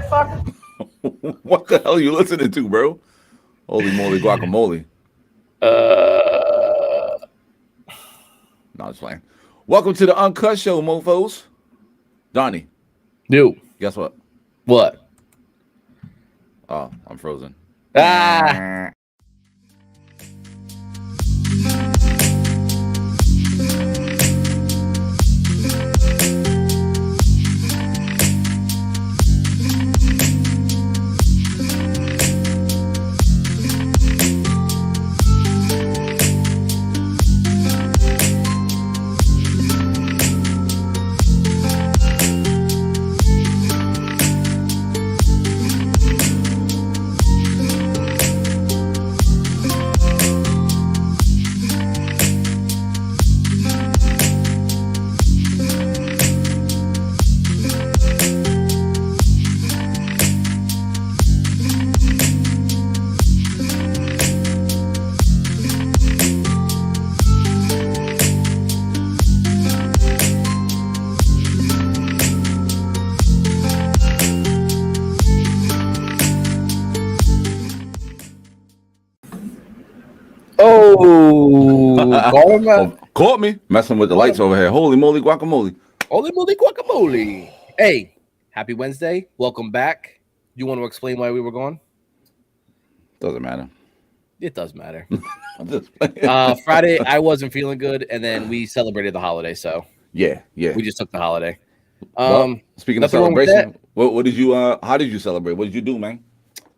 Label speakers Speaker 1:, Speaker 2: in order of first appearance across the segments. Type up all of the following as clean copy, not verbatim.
Speaker 1: motherfucker.
Speaker 2: What the hell are you listening to, bro? Holy moly guacamole. No, I'm just playing. Welcome to the Uncut Show, mofos. Donnie,
Speaker 1: Dude.
Speaker 2: guess what?
Speaker 1: What?
Speaker 2: Oh, I'm frozen.
Speaker 1: Ah.
Speaker 2: Caught me messing with the lights over here. Holy moly guacamole.
Speaker 1: Holy moly guacamole. Hey, happy Wednesday. Welcome back. You want to explain why we were gone?
Speaker 2: Doesn't matter.
Speaker 1: It does matter.
Speaker 2: I'm just playing.
Speaker 1: Friday, I wasn't feeling good, and then we celebrated the holiday, so
Speaker 2: yeah.
Speaker 1: We just took the holiday.
Speaker 2: Well, speaking of celebration, what did you how did you celebrate? What did you do, man?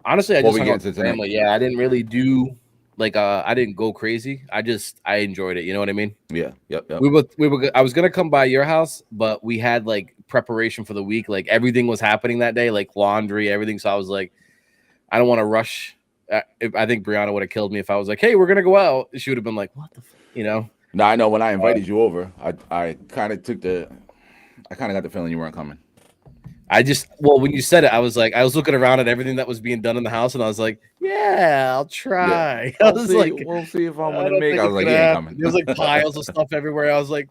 Speaker 1: Honestly, I just hung out with family. Yeah, I didn't really do I didn't go crazy. I enjoyed it. You know what I mean?
Speaker 2: Yeah. Yep.
Speaker 1: I was gonna come by your house, but we had like preparation for the week. Like everything was happening that day, like laundry, everything. So I was like, I don't want to rush. I think Brianna would have killed me if I was like, hey, we're gonna go out. She would have been like, what the, you know?
Speaker 2: No, I know when I invited you over, I kind of got the feeling you weren't coming.
Speaker 1: When you said it, I was looking around at everything that was being done in the house, and I was like, yeah, I'll try.
Speaker 2: Yeah. We'll see if I'm gonna make. I was like, you ain't coming.
Speaker 1: There's like piles of stuff everywhere. I was like,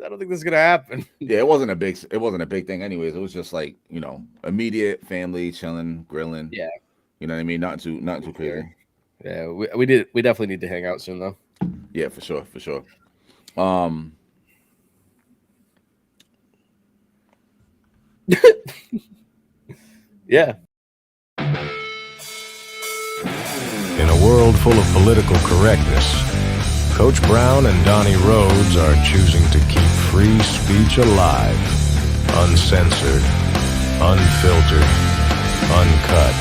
Speaker 1: I don't think this is gonna happen.
Speaker 2: Yeah, it wasn't a big thing anyways. It was just like, immediate family chilling, grilling.
Speaker 1: Yeah.
Speaker 2: You know what I mean? Not too crazy.
Speaker 1: Yeah, we definitely need to hang out soon though.
Speaker 2: Yeah, for sure.
Speaker 1: Yeah.
Speaker 3: In a world full of political correctness, Coach Brown and Donnie Rhodes are choosing to keep free speech alive, uncensored, unfiltered, uncut.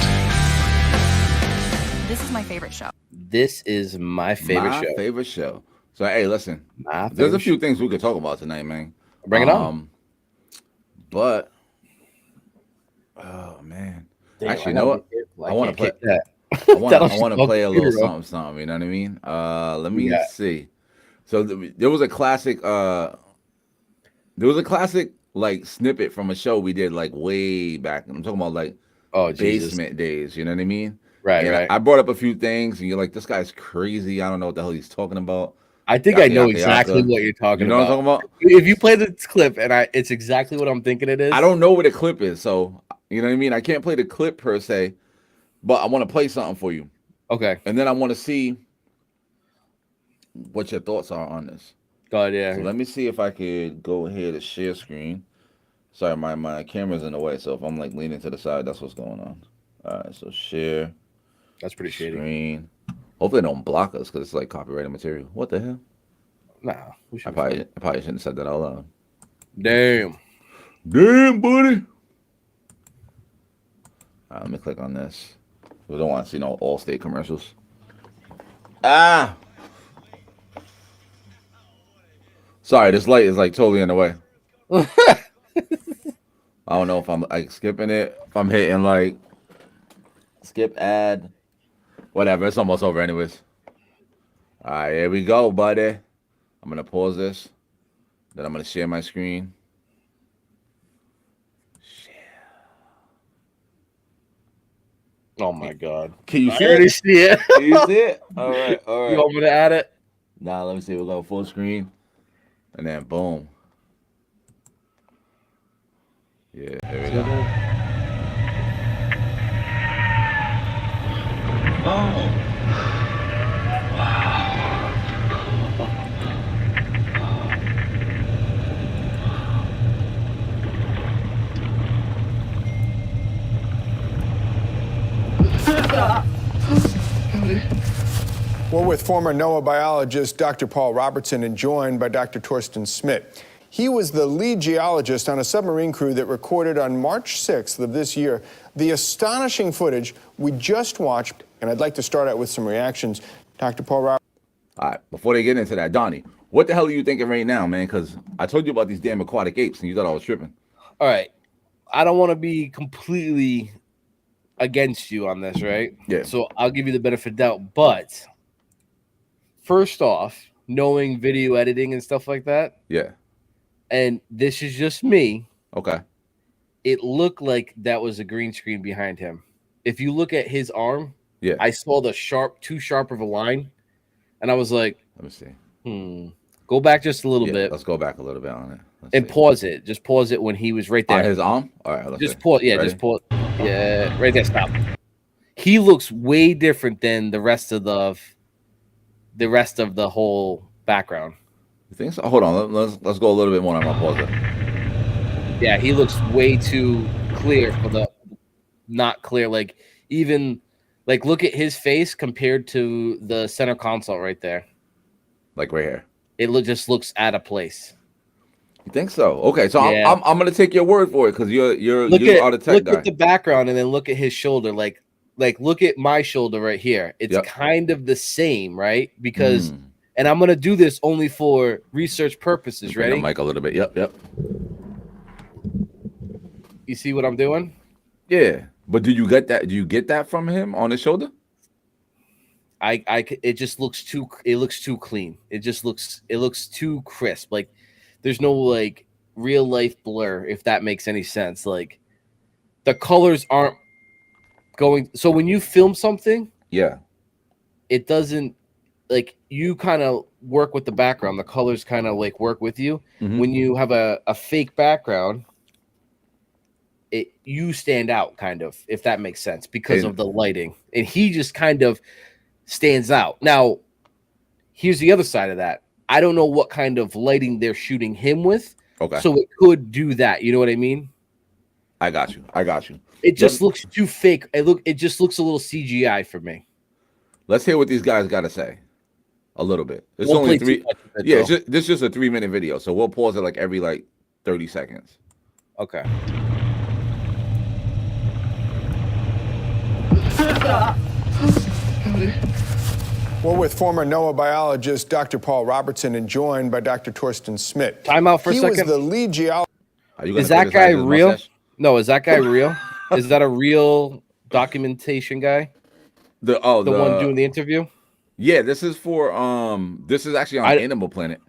Speaker 4: This is my favorite show.
Speaker 1: This is my favorite show.
Speaker 2: So, hey, listen. There's a few things we could talk about tonight, man.
Speaker 1: Bring it on.
Speaker 2: But, oh, man. Actually, you know what? I want to play that. I want to play a little something. You know what I mean? Let me see. So there was a classic. Like snippet from a show we did like way back. I'm talking about like basement days. You know what I mean?
Speaker 1: Right.
Speaker 2: I brought up a few things, and you're like, "This guy's crazy. I don't know what the hell he's talking about."
Speaker 1: I think I know exactly what you're talking about.
Speaker 2: You know what I'm talking about?
Speaker 1: If you play the clip, and it's exactly what I'm thinking it is.
Speaker 2: I don't know what the clip is, so you know what I mean. I can't play the clip per se, but I want to play something for you.
Speaker 1: Okay.
Speaker 2: And then I want to see what your thoughts are on this.
Speaker 1: God, yeah.
Speaker 2: So let me see if I could go ahead and share screen. Sorry, my camera's in the way, so if I'm like leaning to the side, that's what's going on. All right, so share.
Speaker 1: That's pretty shady.
Speaker 2: Screen. Hopefully they don't block us because it's like copyrighted material. What the hell?
Speaker 1: Nah.
Speaker 2: I probably shouldn't have said that out loud.
Speaker 1: Damn,
Speaker 2: buddy. Let me click on this. We don't want to see no Allstate commercials. Sorry, this light is like totally in the way. I don't know if I'm like skipping it. If I'm hitting like skip ad. Whatever, it's almost over anyways. All right, here we go, buddy. I'm going to pause this. Then I'm going to share my screen.
Speaker 1: Oh my God!
Speaker 2: Can you see it?
Speaker 1: See it?
Speaker 2: Can you see it? All right.
Speaker 1: You want me to add it?
Speaker 2: Nah, let me see. We'll go full screen, and then boom. Yeah, there we go.
Speaker 4: We're with former NOAA biologist Dr. Paul Robertson and joined by Dr. Torsten Schmidt. He was the lead geologist on a submarine crew that recorded on March 6th of this year the astonishing footage we just watched, and I'd like to start out with some reactions. Dr. Paul Robertson.
Speaker 2: All right, before they get into that, Donnie, what the hell are you thinking right now, man? Because I told you about these damn aquatic apes, and you thought I was tripping.
Speaker 1: All right. I don't want to be completely against you on this, right?
Speaker 2: Yeah.
Speaker 1: So I'll give you the benefit of doubt. But first off, knowing video editing and stuff like that,
Speaker 2: Yeah.
Speaker 1: and this is just me,
Speaker 2: Okay.
Speaker 1: it looked like that was a green screen behind him. If you look at his arm,
Speaker 2: Yeah.
Speaker 1: I saw the too sharp of a line, and I was like,
Speaker 2: Let me see.
Speaker 1: Go back just a little bit.
Speaker 2: Let's go back a little bit on it.
Speaker 1: And pause it. Just pause it when he was right there.
Speaker 2: On his arm? All right. Let's
Speaker 1: Just
Speaker 2: see.
Speaker 1: pause. Yeah,
Speaker 2: Ready?
Speaker 1: just pause. Yeah, right there. Stop. He looks way different than the rest of the whole background.
Speaker 2: You think so? Hold on. Let's go a little bit more. I'm gonna pause it.
Speaker 1: Yeah, he looks way too clear for the not clear. Like even like look at his face compared to the center console right there.
Speaker 2: Like right here.
Speaker 1: It just looks out of place.
Speaker 2: You think so? Okay, so
Speaker 1: Yeah.
Speaker 2: I'm gonna take your word for it because you are the tech
Speaker 1: look
Speaker 2: guy.
Speaker 1: at the background and then look at his shoulder. Like look at my shoulder right here. It's kind of the same, right? Because and I'm gonna do this only for research purposes.
Speaker 2: Bring
Speaker 1: Ready?
Speaker 2: the mic a little bit. Yep.
Speaker 1: You see what I'm doing?
Speaker 2: Yeah, but do you get that? Do you get that from him on his shoulder?
Speaker 1: It just looks too. It looks too clean. It looks too crisp. Like there's no like real life blur, if that makes any sense. Like the colors aren't going. So when you film something,
Speaker 2: Yeah.
Speaker 1: it doesn't like you kind of work with the background. The colors kind of like work with you. When you have a fake background, you stand out kind of, if that makes sense, because of the lighting. And he just kind of stands out. Now, here's the other side of that. I don't know what kind of lighting they're shooting him with.
Speaker 2: Okay.
Speaker 1: So it could do that. You know what I mean?
Speaker 2: I got you.
Speaker 1: It just looks too fake. It just looks a little CGI for me.
Speaker 2: Let's hear what these guys got to say. A little bit. It's
Speaker 1: Won't
Speaker 2: only
Speaker 1: play
Speaker 2: 3.
Speaker 1: too much of it,
Speaker 2: Yeah,
Speaker 1: though.
Speaker 2: this is just a 3-minute video, so we'll pause it like every 30 seconds.
Speaker 1: Okay.
Speaker 4: We're with former NOAA biologist Dr. Paul Robertson and joined by Dr. Torsten Schmidt.
Speaker 1: Time out for a
Speaker 4: He
Speaker 1: second.
Speaker 4: was the lead geologist.
Speaker 1: Is that guy real? No, is that guy real? Is that a real documentation guy?
Speaker 2: The
Speaker 1: one doing the interview?
Speaker 2: Yeah, this is for this is actually on Animal Planet.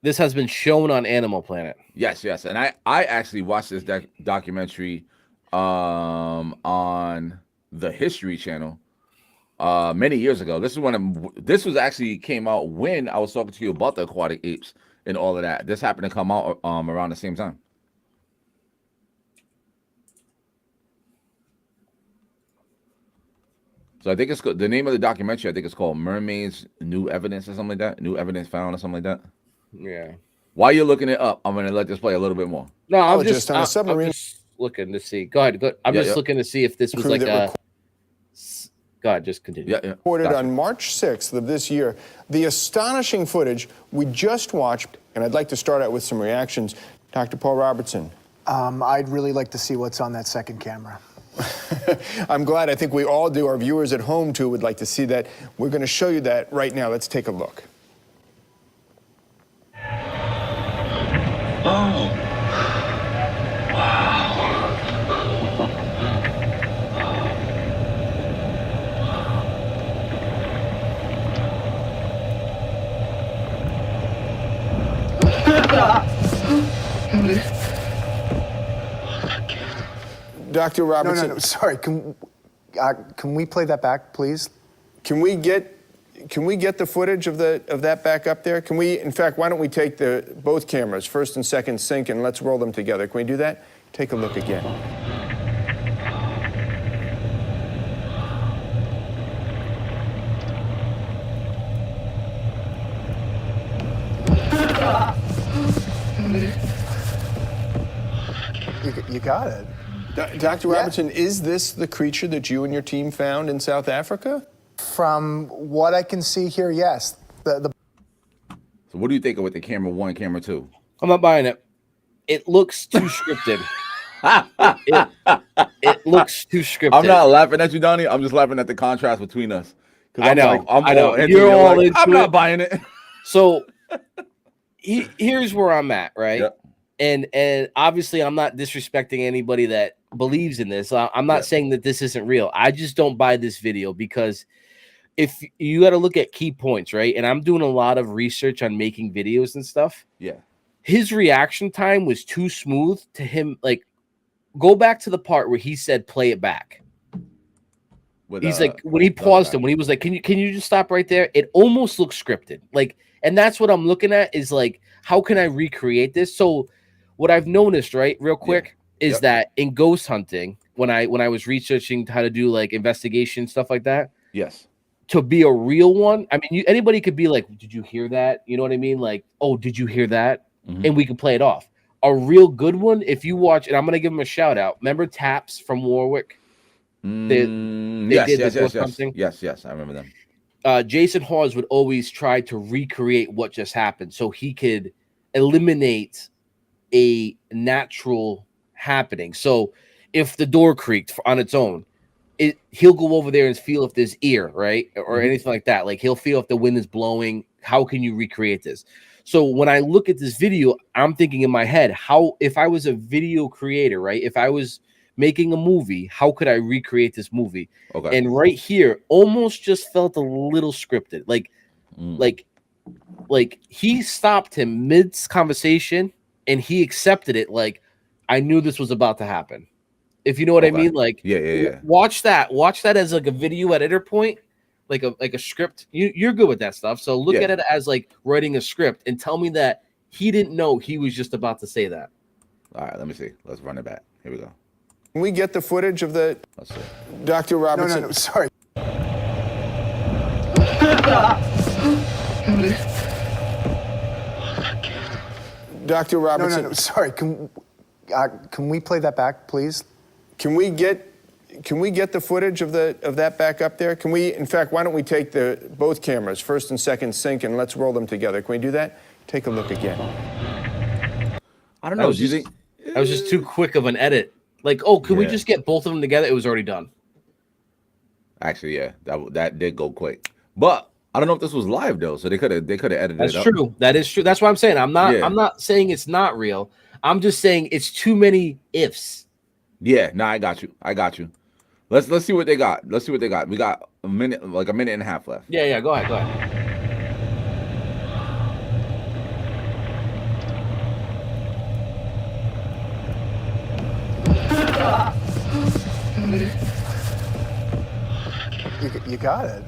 Speaker 1: This has been shown on Animal Planet.
Speaker 2: Yes, and I actually watched this documentary on the History Channel many years ago. This was actually came out when I was talking to you about the aquatic apes and all of that. This happened to come out around the same time. So I think it's the name of the documentary. I think it's called "Mermaids: New Evidence" or something like that. New evidence found or something like that.
Speaker 1: Yeah.
Speaker 2: While you're looking it up, I'm gonna let this play a little bit more.
Speaker 1: No, I'm
Speaker 4: Just on a
Speaker 1: just
Speaker 4: submarine.
Speaker 1: I'm just looking to see. Go ahead. I'm just looking to see if this was
Speaker 4: Crew
Speaker 1: like
Speaker 4: that
Speaker 1: a. Go ahead, just continue.
Speaker 2: Yeah.
Speaker 4: Reported
Speaker 2: Gotcha.
Speaker 4: on March 6th of this year the astonishing footage we just watched, and I'd like to start out with some reactions. Dr. Paul Robertson.
Speaker 5: I'd really like to see what's on that second camera.
Speaker 4: I'm glad. I think we all do. Our viewers at home, too, would like to see that. We're going to show you that right now. Let's take a look. Dr. Robertson.
Speaker 5: No. Sorry. Can we play that back, please?
Speaker 4: Can we get the footage of that back up there? Can we, in fact, why don't we take both cameras, first and second sync, and let's roll them together? Can we do that? Take a look again.
Speaker 5: got it.
Speaker 4: Dr. Robertson, is this the creature that you and your team found in South Africa?
Speaker 5: From what I can see here, yes.
Speaker 2: So what do you think of with the camera 1, camera 2?
Speaker 1: I'm not buying it. It looks too scripted. It looks too scripted.
Speaker 2: I'm not laughing at you, Donnie. I'm just laughing at the contrast between us.
Speaker 1: I know.
Speaker 2: I know.
Speaker 1: You're all into
Speaker 2: I'm
Speaker 1: it.
Speaker 2: not buying it.
Speaker 1: So here's where I'm at, right?
Speaker 2: Yep.
Speaker 1: And obviously I'm not disrespecting anybody that believes in this. I'm not saying that this isn't real. I just don't buy this video because if you got to look at key points, right? And I'm doing a lot of research on making videos and stuff.
Speaker 2: Yeah.
Speaker 1: His reaction time was too smooth to him. Like, go back to the part where he said, play it back. He's like, when he paused him, when he was like, can you just stop right there? It almost looks scripted. Like, and that's what I'm looking at is like, how can I recreate this? So what I've noticed, right, real quick, is that in ghost hunting, when I was researching how to do like investigation stuff like that,
Speaker 2: yes,
Speaker 1: to be a real one, I mean, anybody could be like, did you hear that? You know what I mean? Like, oh, did you hear that?
Speaker 2: Mm-hmm.
Speaker 1: And we can play it off. A real good one, if you watch, and I'm gonna give him a shout out. Remember Taps from Warwick?
Speaker 2: Yes, I remember them.
Speaker 1: Jason Hawes would always try to recreate what just happened so he could eliminate a natural happening. So if the door creaked on its own, he'll go over there and feel if there's ear, right? Or anything like that. Like he'll feel if the wind is blowing. How can you recreate this? So when I look at this video, I'm thinking in my head, how, if I was a video creator, right? If I was making a movie, how could I recreate this movie?
Speaker 2: Okay.
Speaker 1: And right here, almost just felt a little scripted. Like he stopped him mid conversation and he accepted it. Like, I knew this was about to happen. If you know what I mean? Like,
Speaker 2: yeah.
Speaker 1: Watch that as like a video editor point. Like a script. You're good with that stuff. So look at it as like writing a script and tell me that he didn't know he was just about to say that.
Speaker 2: All right, let me see. Let's run it back. Here we go.
Speaker 4: Can we get the footage of the
Speaker 2: Let's see.
Speaker 4: Dr. Robertson?
Speaker 5: No, sorry.
Speaker 4: Dr. Robertson.
Speaker 5: No, sorry. Can we play that back, please?
Speaker 4: Can we get the footage of that back up there? Can we, in fact, why don't we take both cameras, first and second sync, and let's roll them together? Can we do that? Take a look again.
Speaker 2: I don't know.
Speaker 1: That was just too quick of an edit. Like, oh, can we just get both of them together? It was already done.
Speaker 2: Actually, yeah, that did go quick. But I don't know if this was live though, so they could have edited it up.
Speaker 1: That's true. That is true. That's what I'm saying. I'm not saying it's not real. I'm just saying it's too many ifs.
Speaker 2: Yeah, no, I got you. Let's see what they got. We got a minute and a half left.
Speaker 1: Yeah. Go ahead.
Speaker 5: You got it.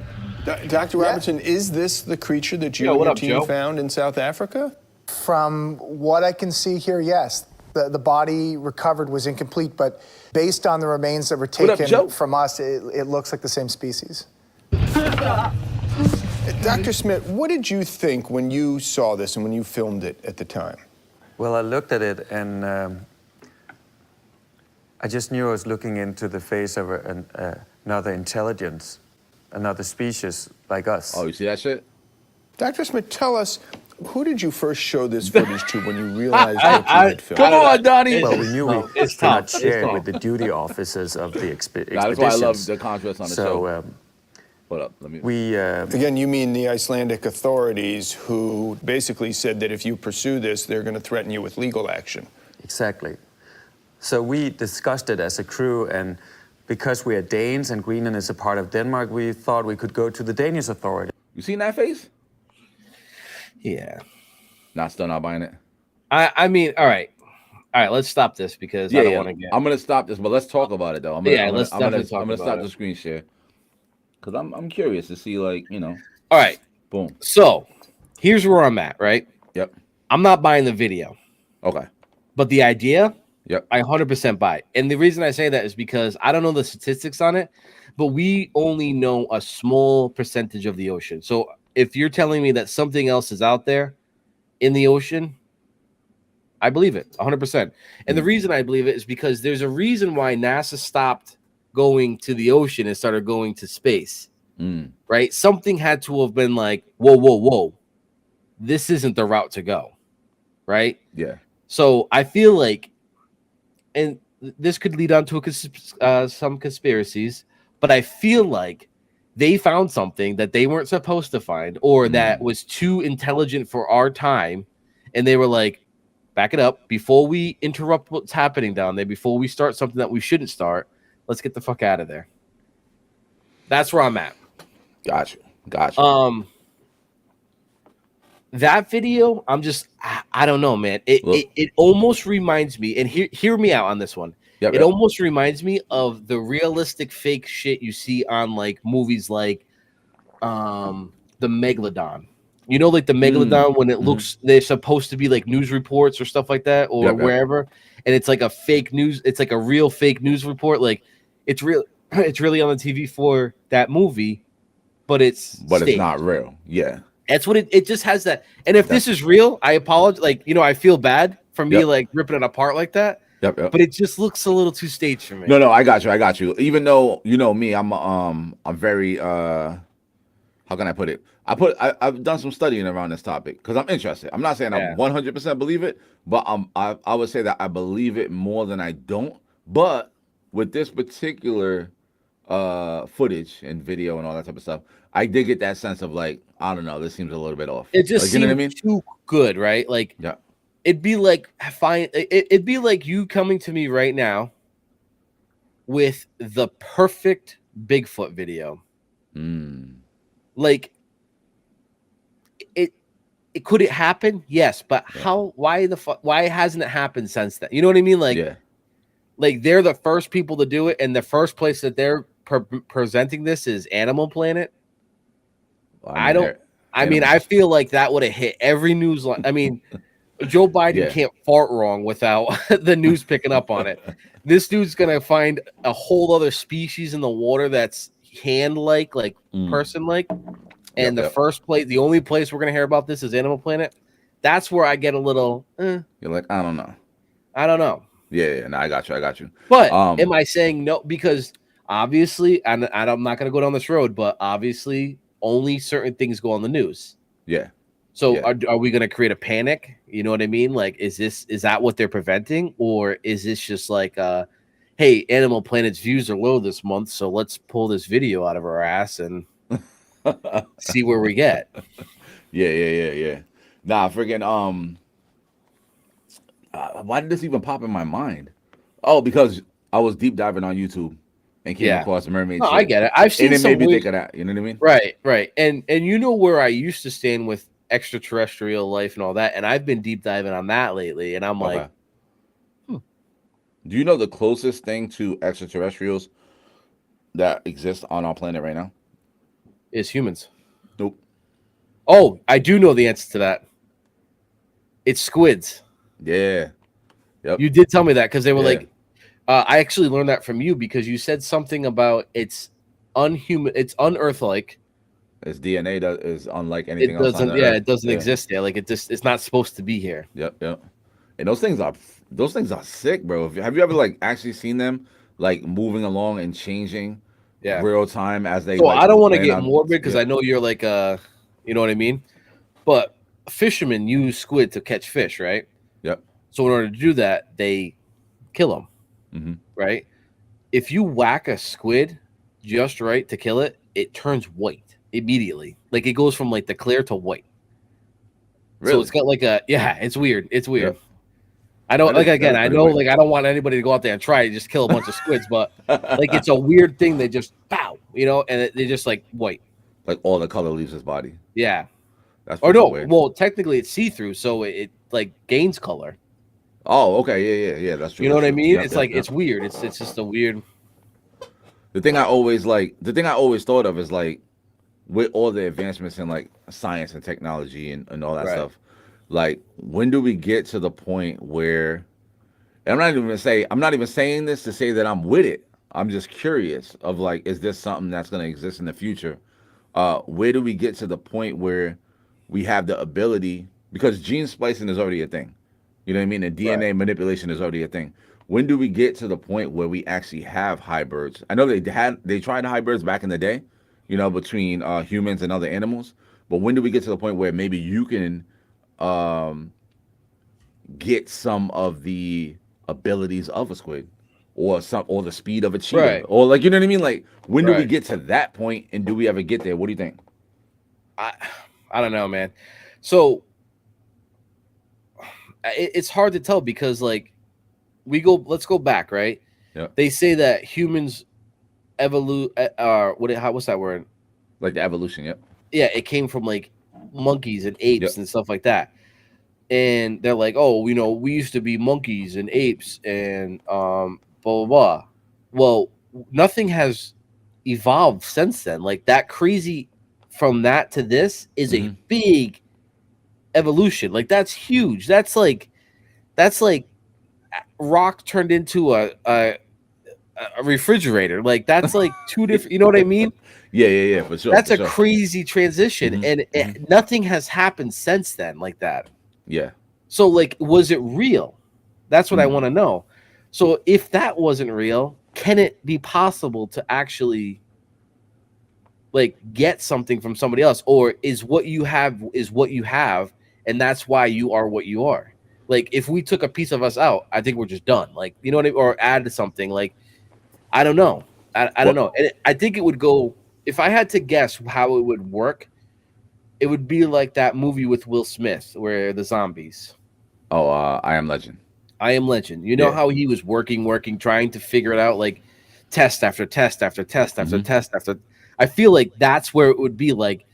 Speaker 4: Dr. Robertson, is this the creature that you and your team found in South Africa?
Speaker 5: From what I can see here, yes. The body recovered was incomplete, but based on the remains that were taken from us, it looks like the same species.
Speaker 4: Dr. Smith, what did you think when you saw this and when you filmed it at the time?
Speaker 6: Well, I looked at it and I just knew I was looking into the face of another intelligence, another species like us.
Speaker 2: Oh, you see that shit?
Speaker 4: Dr. Smith, tell us, who did you first show this footage to when you realized that you had filmed?
Speaker 2: Come on, Donnie.
Speaker 6: Well, we knew we could not share it with the duty officers of the expeditions.
Speaker 2: That's why I love the contrast on the show. Hold up, let me.
Speaker 4: Again, you mean the Icelandic authorities who basically said that if you pursue this, they're going to threaten you with legal action.
Speaker 6: Exactly. So we discussed it as a crew, and because we are Danes and Greenland is a part of Denmark, we thought we could go to the Danish authority.
Speaker 2: You seen that face?
Speaker 1: Yeah.
Speaker 2: Still not buying it.
Speaker 1: I mean, all right, let's stop this because I don't want to get.
Speaker 2: I'm gonna stop this, but let's talk about it though. I'm gonna stop the screen share because I'm curious to see, like, you know.
Speaker 1: All right.
Speaker 2: Boom.
Speaker 1: So here's where I'm at. Right.
Speaker 2: Yep.
Speaker 1: I'm not buying the video.
Speaker 2: Okay.
Speaker 1: But the idea.
Speaker 2: Yep.
Speaker 1: I 100% buy it. And the reason I say that is because I don't know the statistics on it, but we only know a small percentage of the ocean. So if you're telling me that something else is out there in the ocean, I believe it 100%. And the reason I believe it is because there's a reason why NASA stopped going to the ocean and started going to space. Right? Something had to have been like, whoa. This isn't the route to go. Right?
Speaker 2: Yeah.
Speaker 1: So I feel like, and this could lead on to some conspiracies, but I feel like they found something that they weren't supposed to find, or that was too intelligent for our time. And they were like, back it up. Before we interrupt what's happening down there, before we start something that we shouldn't start, let's get the fuck out of there. That's where I'm at.
Speaker 2: Gotcha.
Speaker 1: That video, I don't know, man. It almost reminds me, and hear me out on this one. It almost reminds me of the realistic fake shit you see on like movies like the Megalodon. You know, like the Megalodon when it looks, they're supposed to be like news reports or stuff like that, or wherever, and it's like a fake news. It's like a real fake news report. Like it's real. It's really on the TV for that movie, but it's
Speaker 2: not real. Yeah.
Speaker 1: That's what it just has that. And if this is real, I apologize. Like, you know, I feel bad for me like ripping it apart like that. But it just looks a little too staged for me.
Speaker 2: No, I got you. Even though, you know me, I'm very how can I put it? I've done some studying around this topic because I'm interested. I'm not saying I 100% believe it, but I would say that I believe it more than I don't. But with this particular footage and video and all that type of stuff, I did get that sense of like, I don't know, this seems a little bit off.
Speaker 1: It just seems too good, right? Like, it'd be like it'd be like you coming to me right now with the perfect Bigfoot video. Like, it could it happen? Yes, but how? Why the fuck? Why hasn't it happened since then? You know what I mean? Like, like they're the first people to do it, and the first place that they're presenting this is Animal Planet. Well, I mean, I feel like that would have hit every news line. I mean, Joe Biden can't fart wrong without the news picking up on it. This dude's gonna find a whole other species in the water that's hand-like, like person-like. And the only place we're gonna hear about this is Animal Planet. That's where I get a little. You're
Speaker 2: like, I don't know.
Speaker 1: Yeah,
Speaker 2: no, I got you.
Speaker 1: But am I saying no? Because obviously, and I'm not gonna go down this road, but obviously, only certain things go on the news.
Speaker 2: Yeah.
Speaker 1: So are we gonna create a panic? You know what I mean? Like, is that what they're preventing, or is this just like, hey, Animal Planet's views are low this month, so let's pull this video out of our ass and see where we get.
Speaker 2: Yeah. Nah, freaking why did this even pop in my mind? Oh, because I was deep diving on YouTube and came across the mermaid.
Speaker 1: No, I get it. I've seen
Speaker 2: and it
Speaker 1: some
Speaker 2: made me think of that. You know what I mean?
Speaker 1: Right. And you know where I used to stand with extraterrestrial life and all that, and I've been deep diving on that lately, and I'm like,
Speaker 2: do you know the closest thing to extraterrestrials that exists on our planet right now?
Speaker 1: Is humans.
Speaker 2: Nope.
Speaker 1: Oh, I do know the answer to that. It's squids.
Speaker 2: Yeah. Yep.
Speaker 1: You did tell me that because they were like, I actually learned that from you because you said something about it's unhuman, it's unearth-like.
Speaker 2: Its DNA is unlike anything
Speaker 1: else. It doesn't
Speaker 2: Yeah.
Speaker 1: exist there. Like it's not supposed to be here.
Speaker 2: Yep. And those things are sick, bro. Have you ever like actually seen them like moving along and changing real time as they?
Speaker 1: So
Speaker 2: like,
Speaker 1: I don't want to get morbid because I know you're like you know what I mean. But fishermen use squid to catch fish, right?
Speaker 2: Yep.
Speaker 1: So in order to do that, they kill them, right? If you whack a squid just right to kill it, it turns white immediately. Like it goes from like the clear to white. Really? So it's got like it's weird. It's weird. Yep. I know, like again, I know, like I don't want anybody to go out there and try and just kill a bunch of squids, but like it's a weird thing. They just and they just like white.
Speaker 2: Like all the color leaves his body.
Speaker 1: Yeah.
Speaker 2: That's
Speaker 1: weird. Well, technically it's see-through, so it like gains color.
Speaker 2: Oh, okay, yeah, that's true.
Speaker 1: You know what I mean? It's like it's weird. It's just a weird.
Speaker 2: The thing I always thought of is like with all the advancements in like science and technology and all that stuff, like when do we get to the point where? And I'm not even saying this to say that I'm with it. I'm just curious of like, is this something that's going to exist in the future? Where do we get to the point where we have the ability, because gene splicing is already a thing, You know what I mean? And DNA manipulation is already a thing. When do we get to the point where we actually have hybrids? I know they tried hybrids back in the day, you know, between humans and other animals. But when do we get to the point where maybe you can get some of the abilities of a squid, or the speed of a cheetah, or like, you know what I mean? Like, when do we get to that point, and do we ever get there? What do you think?
Speaker 1: I don't know, man. So it's hard to tell because like let's go back, right?
Speaker 2: Yeah.
Speaker 1: They say that humans what's that word?
Speaker 2: Like the evolution, yeah.
Speaker 1: Yeah, it came from like monkeys and apes and stuff like that. And they're like, oh, you know, we used to be monkeys and apes and blah blah blah. Well, nothing has evolved since then. Like that crazy from that to this is a big evolution. Like that's huge. That's like rock turned into a refrigerator. Like that's like two different. You know what I mean?
Speaker 2: Yeah, for sure.
Speaker 1: That's a crazy transition, and nothing has happened since then like that.
Speaker 2: Yeah.
Speaker 1: So like, was it real? That's what I want to know. So if that wasn't real, can it be possible to actually like get something from somebody else, or is what you have, and that's why you are what you are? Like if we took a piece of us out, I think we're just done. Like, you know what I mean? Or add something. Like, I don't know. I don't know. And I think it would go, if I had to guess how it would work, it would be like that movie with Will Smith where the zombies.
Speaker 2: Oh, I Am Legend.
Speaker 1: I Am Legend. You know how he was working, trying to figure it out, like test after test after test after test after. I feel like that's where it would be like.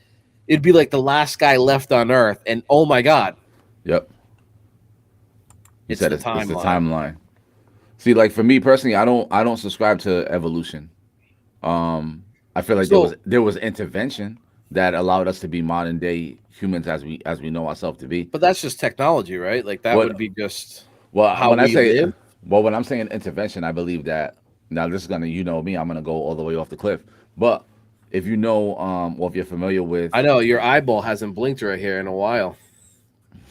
Speaker 1: It'd be like the last guy left on Earth, and oh my God.
Speaker 2: Yep.
Speaker 1: It's the
Speaker 2: timeline. See, like for me personally, I don't subscribe to evolution. I feel like there was intervention that allowed us to be modern day humans as we know ourselves to be.
Speaker 1: But that's just technology, right? Like that would be just
Speaker 2: how when I say live. Well, when I'm saying intervention, I believe that now this is gonna, you know me, I'm gonna go all the way off the cliff. But if you know, or if you're familiar with,
Speaker 1: I know your eyeball hasn't blinked right here in a while.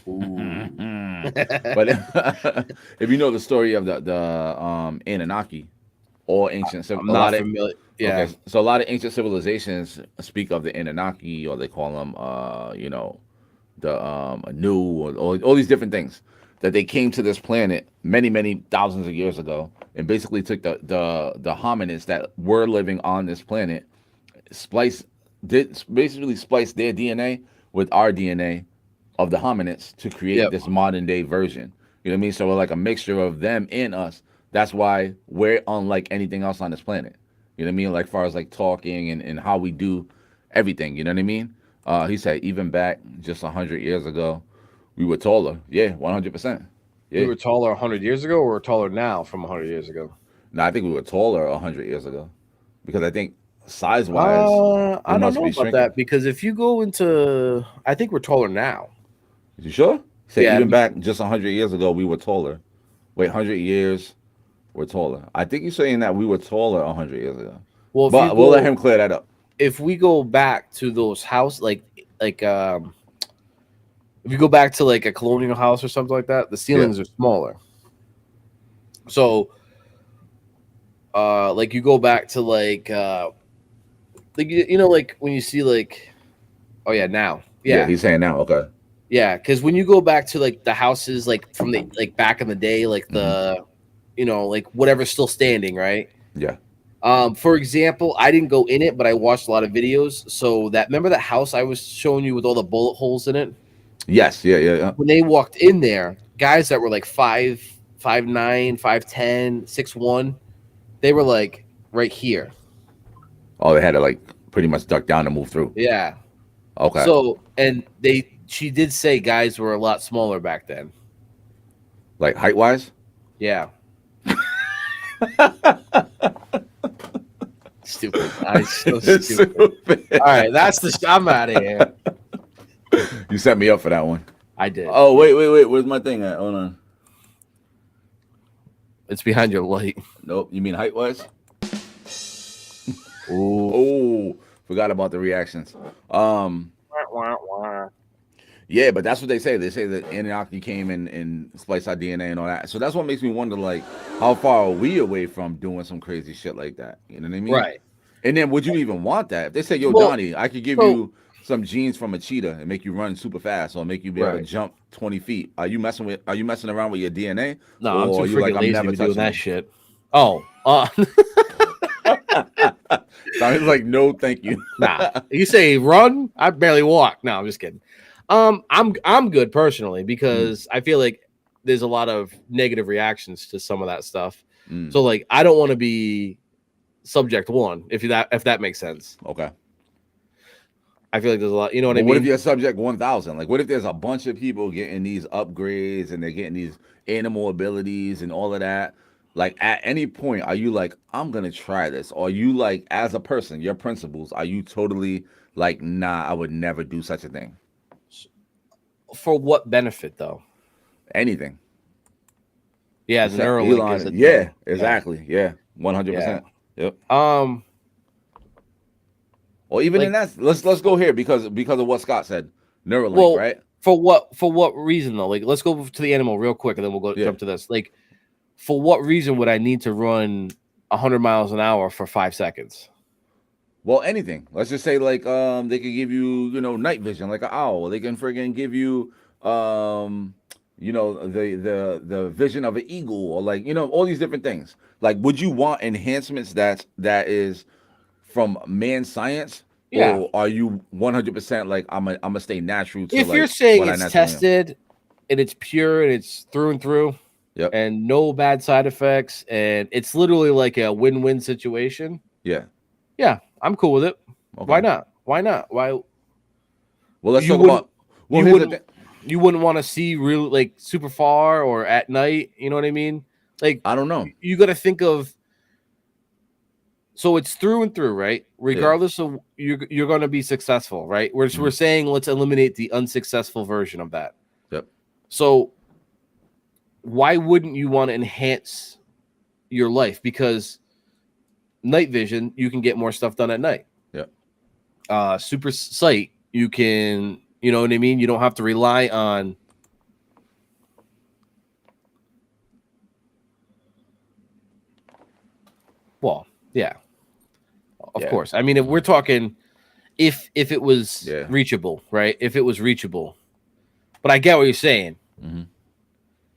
Speaker 2: But if you know the story of the Anunnaki, or ancient,
Speaker 1: I'm not familiar. Yeah.
Speaker 2: Okay, so a lot of ancient civilizations speak of the Anunnaki, or they call them, you know, the Anu, or all these different things, that they came to this planet many thousands of years ago, and basically took the hominids that were living on this planet, spliced their DNA with our DNA of the hominids to create this modern day version. You know what I mean? So we're like a mixture of them and us. That's why we're unlike anything else on this planet. You know what I mean? Like far as like talking and how we do everything. You know what I mean? He said even back just 100 years ago, we were taller. Yeah, 100%. Yeah.
Speaker 1: We were taller 100 years ago, or we're taller now from 100 years ago?
Speaker 2: No, I think we were taller 100 years ago, because I think size-wise,
Speaker 1: I don't know about that, because if you go into, I think we're taller now.
Speaker 2: You sure? Say even back just 100 years ago, we were taller. Wait, 100 years, we're taller. I think you're saying that we were taller 100 years ago. Well, but we'll let him clear that up.
Speaker 1: If we go back to those houses, like if you go back to like a colonial house or something like that, the ceilings are smaller. So, like you go back to like you know, like when you see like, oh yeah, now,
Speaker 2: yeah, he's saying now, okay.
Speaker 1: Yeah, because when you go back to like the houses, like from the like back in the day, like the, you know, like whatever's still standing, right?
Speaker 2: Yeah.
Speaker 1: For example, I didn't go in it, but I watched a lot of videos. So remember that house I was showing you with all the bullet holes in it?
Speaker 2: Yes, yeah.
Speaker 1: When they walked in there, guys that were like 5'9", 5'10", 6'1", they were like right here.
Speaker 2: Oh, they had to like pretty much duck down and move through.
Speaker 1: Yeah.
Speaker 2: Okay.
Speaker 1: So, and she did say guys were a lot smaller back then.
Speaker 2: Like height wise?
Speaker 1: Yeah. Stupid. So stupid. All right, I'm out of here.
Speaker 2: You set me up for that one.
Speaker 1: I did.
Speaker 2: Oh, wait. Where's my thing at? Hold on.
Speaker 1: It's behind your light.
Speaker 2: Nope. You mean height wise?
Speaker 1: Oh,
Speaker 2: forgot about the reactions. Yeah, but that's what they say. They say that Anunnaki came and spliced our DNA and all that. So that's what makes me wonder, like, how far are we away from doing some crazy shit like that? You know what I mean?
Speaker 1: Right.
Speaker 2: And then would you even want that? If they say, yo,
Speaker 1: Well,
Speaker 2: Donnie, I could give
Speaker 1: so-
Speaker 2: you some genes from a cheetah and make you run super fast or make you be able to
Speaker 1: Right.
Speaker 2: jump 20 feet. Are you messing around with your DNA?
Speaker 1: No, I'm
Speaker 2: Or
Speaker 1: too
Speaker 2: you
Speaker 1: freaking
Speaker 2: like, I'm
Speaker 1: lazy
Speaker 2: never
Speaker 1: to be doing
Speaker 2: touching
Speaker 1: that
Speaker 2: it?
Speaker 1: shit. Oh,
Speaker 2: Sounds like no, thank you.
Speaker 1: nah. You say run? I barely walk. No, I'm just kidding. I'm good personally because I feel like there's a lot of negative reactions to some of that stuff. So like I don't want to be subject one, if that makes sense.
Speaker 2: Okay.
Speaker 1: I feel like there's a lot, you know what I mean?
Speaker 2: What if you're subject 1,000? Like, what if there's a bunch of people getting these upgrades and they're getting these animal abilities and all of that? Like, at any point, are you like, I'm gonna try this? Or are you like, as a person, your principles, are you totally like, nah, I would never do such a thing?
Speaker 1: For what benefit though?
Speaker 2: Anything.
Speaker 1: Yeah, the
Speaker 2: Except
Speaker 1: Neuralink
Speaker 2: Elon,
Speaker 1: is a
Speaker 2: yeah,
Speaker 1: thing.
Speaker 2: exactly. Yeah, 100%. Yep. Or even in that, let's go here because of what Scott said. Neuralink, right?
Speaker 1: For what reason though? Like, let's go to the animal real quick, and then we'll jump to this. Like, for what reason would I need to run 100 miles an hour for 5 seconds?
Speaker 2: Well, anything. Let's just say like they could give you, night vision like an owl. They can friggin' give you the vision of an eagle or like, all these different things. Like, would you want enhancements that is from man science?
Speaker 1: Yeah.
Speaker 2: Or are you 100% like I'm gonna stay natural to
Speaker 1: If
Speaker 2: like
Speaker 1: you're saying
Speaker 2: what I
Speaker 1: it's
Speaker 2: naturally am?
Speaker 1: tested and it's pure and it's through and through,
Speaker 2: Yep.
Speaker 1: and no bad side effects, and it's literally like a win-win situation.
Speaker 2: Yeah.
Speaker 1: Yeah, I'm cool with it.
Speaker 2: Okay.
Speaker 1: Why not? Why?
Speaker 2: Well, let's
Speaker 1: You
Speaker 2: talk about. Well,
Speaker 1: you
Speaker 2: here's the thing.
Speaker 1: you wouldn't want to see real like super far or at night. You know what I mean? Like,
Speaker 2: I don't know.
Speaker 1: You got to think of. So it's through and through, right? Regardless of you're going to be successful, right? We're saying let's eliminate the unsuccessful version of that.
Speaker 2: Yep.
Speaker 1: So why wouldn't you want to enhance your life? Because night vision, you can get more stuff done at night.
Speaker 2: Yep.
Speaker 1: Super sight, you can, you know what I mean? You don't have to rely on. Well, yeah. Of course. I mean, if we're talking, if it was reachable, right? If it was reachable, but I get what you're saying.
Speaker 2: Mm-hmm.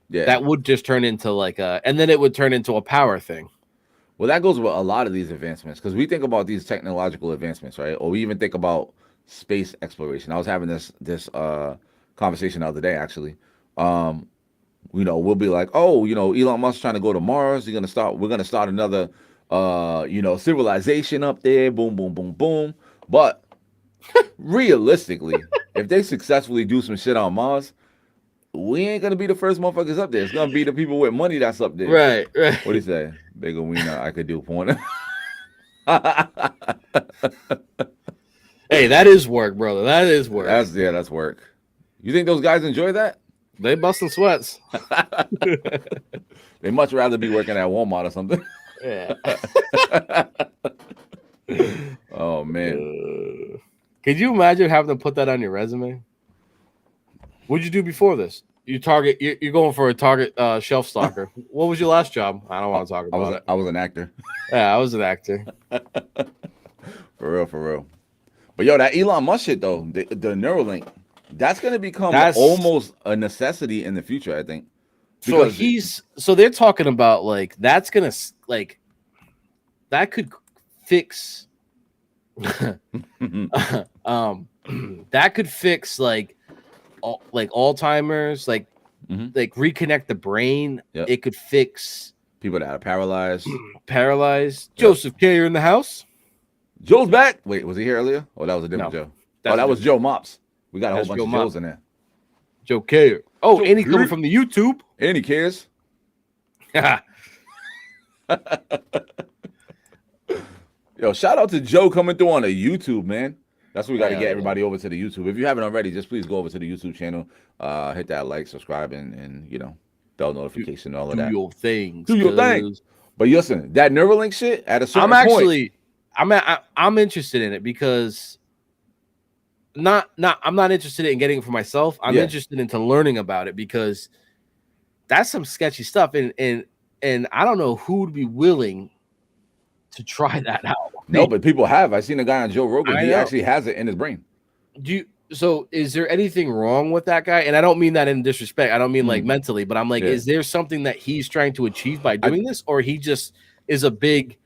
Speaker 2: Yeah,
Speaker 1: that would just turn into like and then it would turn into a power thing.
Speaker 2: Well, that goes with a lot of these advancements because we think about these technological advancements, right? Or we even think about space exploration. I was having this conversation the other day, actually. We'll be like, oh, Elon Musk's trying to go to Mars. We're gonna start another civilization up there, boom, boom, boom, boom. But realistically, if they successfully do some shit on Mars, we ain't gonna be the first motherfuckers up there. It's gonna be the people with money that's up there.
Speaker 1: Right.
Speaker 2: What do you say? Bigger wiener, I could do porn.
Speaker 1: Hey, that is work, brother. That is work.
Speaker 2: That's work. You think those guys enjoy that?
Speaker 1: They busting sweats.
Speaker 2: They much rather be working at Walmart or something.
Speaker 1: Yeah.
Speaker 2: Oh man.
Speaker 1: Could you imagine having to put that on your resume? What'd you do before this? You're going for a Target shelf stalker. What was your last job? I don't want to talk about it.
Speaker 2: I was an actor.
Speaker 1: Yeah, I was an actor.
Speaker 2: For real. But yo, that Elon Musk shit though, the Neuralink, that's gonna become almost a necessity in the future, I think.
Speaker 1: So they're talking about like that's gonna like that could fix that could fix like Alzheimer's, like reconnect the brain.
Speaker 2: Yep.
Speaker 1: It could fix
Speaker 2: people that are paralyzed.
Speaker 1: Yep. Joseph K, you're in the house.
Speaker 2: Joe's back. Wait, was he here earlier? Oh, that was a different Joe. That was Joe Mops. We got a whole bunch of Joes in there.
Speaker 1: Joe K. Oh, Joe and he's coming from the YouTube.
Speaker 2: And he cares. Yo, shout out to Joe coming through on the YouTube, man. That's what we got to get everybody over to the YouTube. If you haven't already, just please go over to the YouTube channel, hit that like, subscribe, and bell notification, all of that.
Speaker 1: Do your thing.
Speaker 2: Do your thing. But listen, that Neuralink shit at a certain point.
Speaker 1: I'm interested in it because I'm not interested in getting it for myself. I'm interested into learning about it because that's some sketchy stuff, and I don't know who would be willing to try that out.
Speaker 2: No, but people have. I seen a guy on Joe Rogan. He actually has it in his brain.
Speaker 1: So is there anything wrong with that guy? And I don't mean that in disrespect. I don't mean like mentally, but I'm like, is there something that he's trying to achieve by doing this, or he just is a big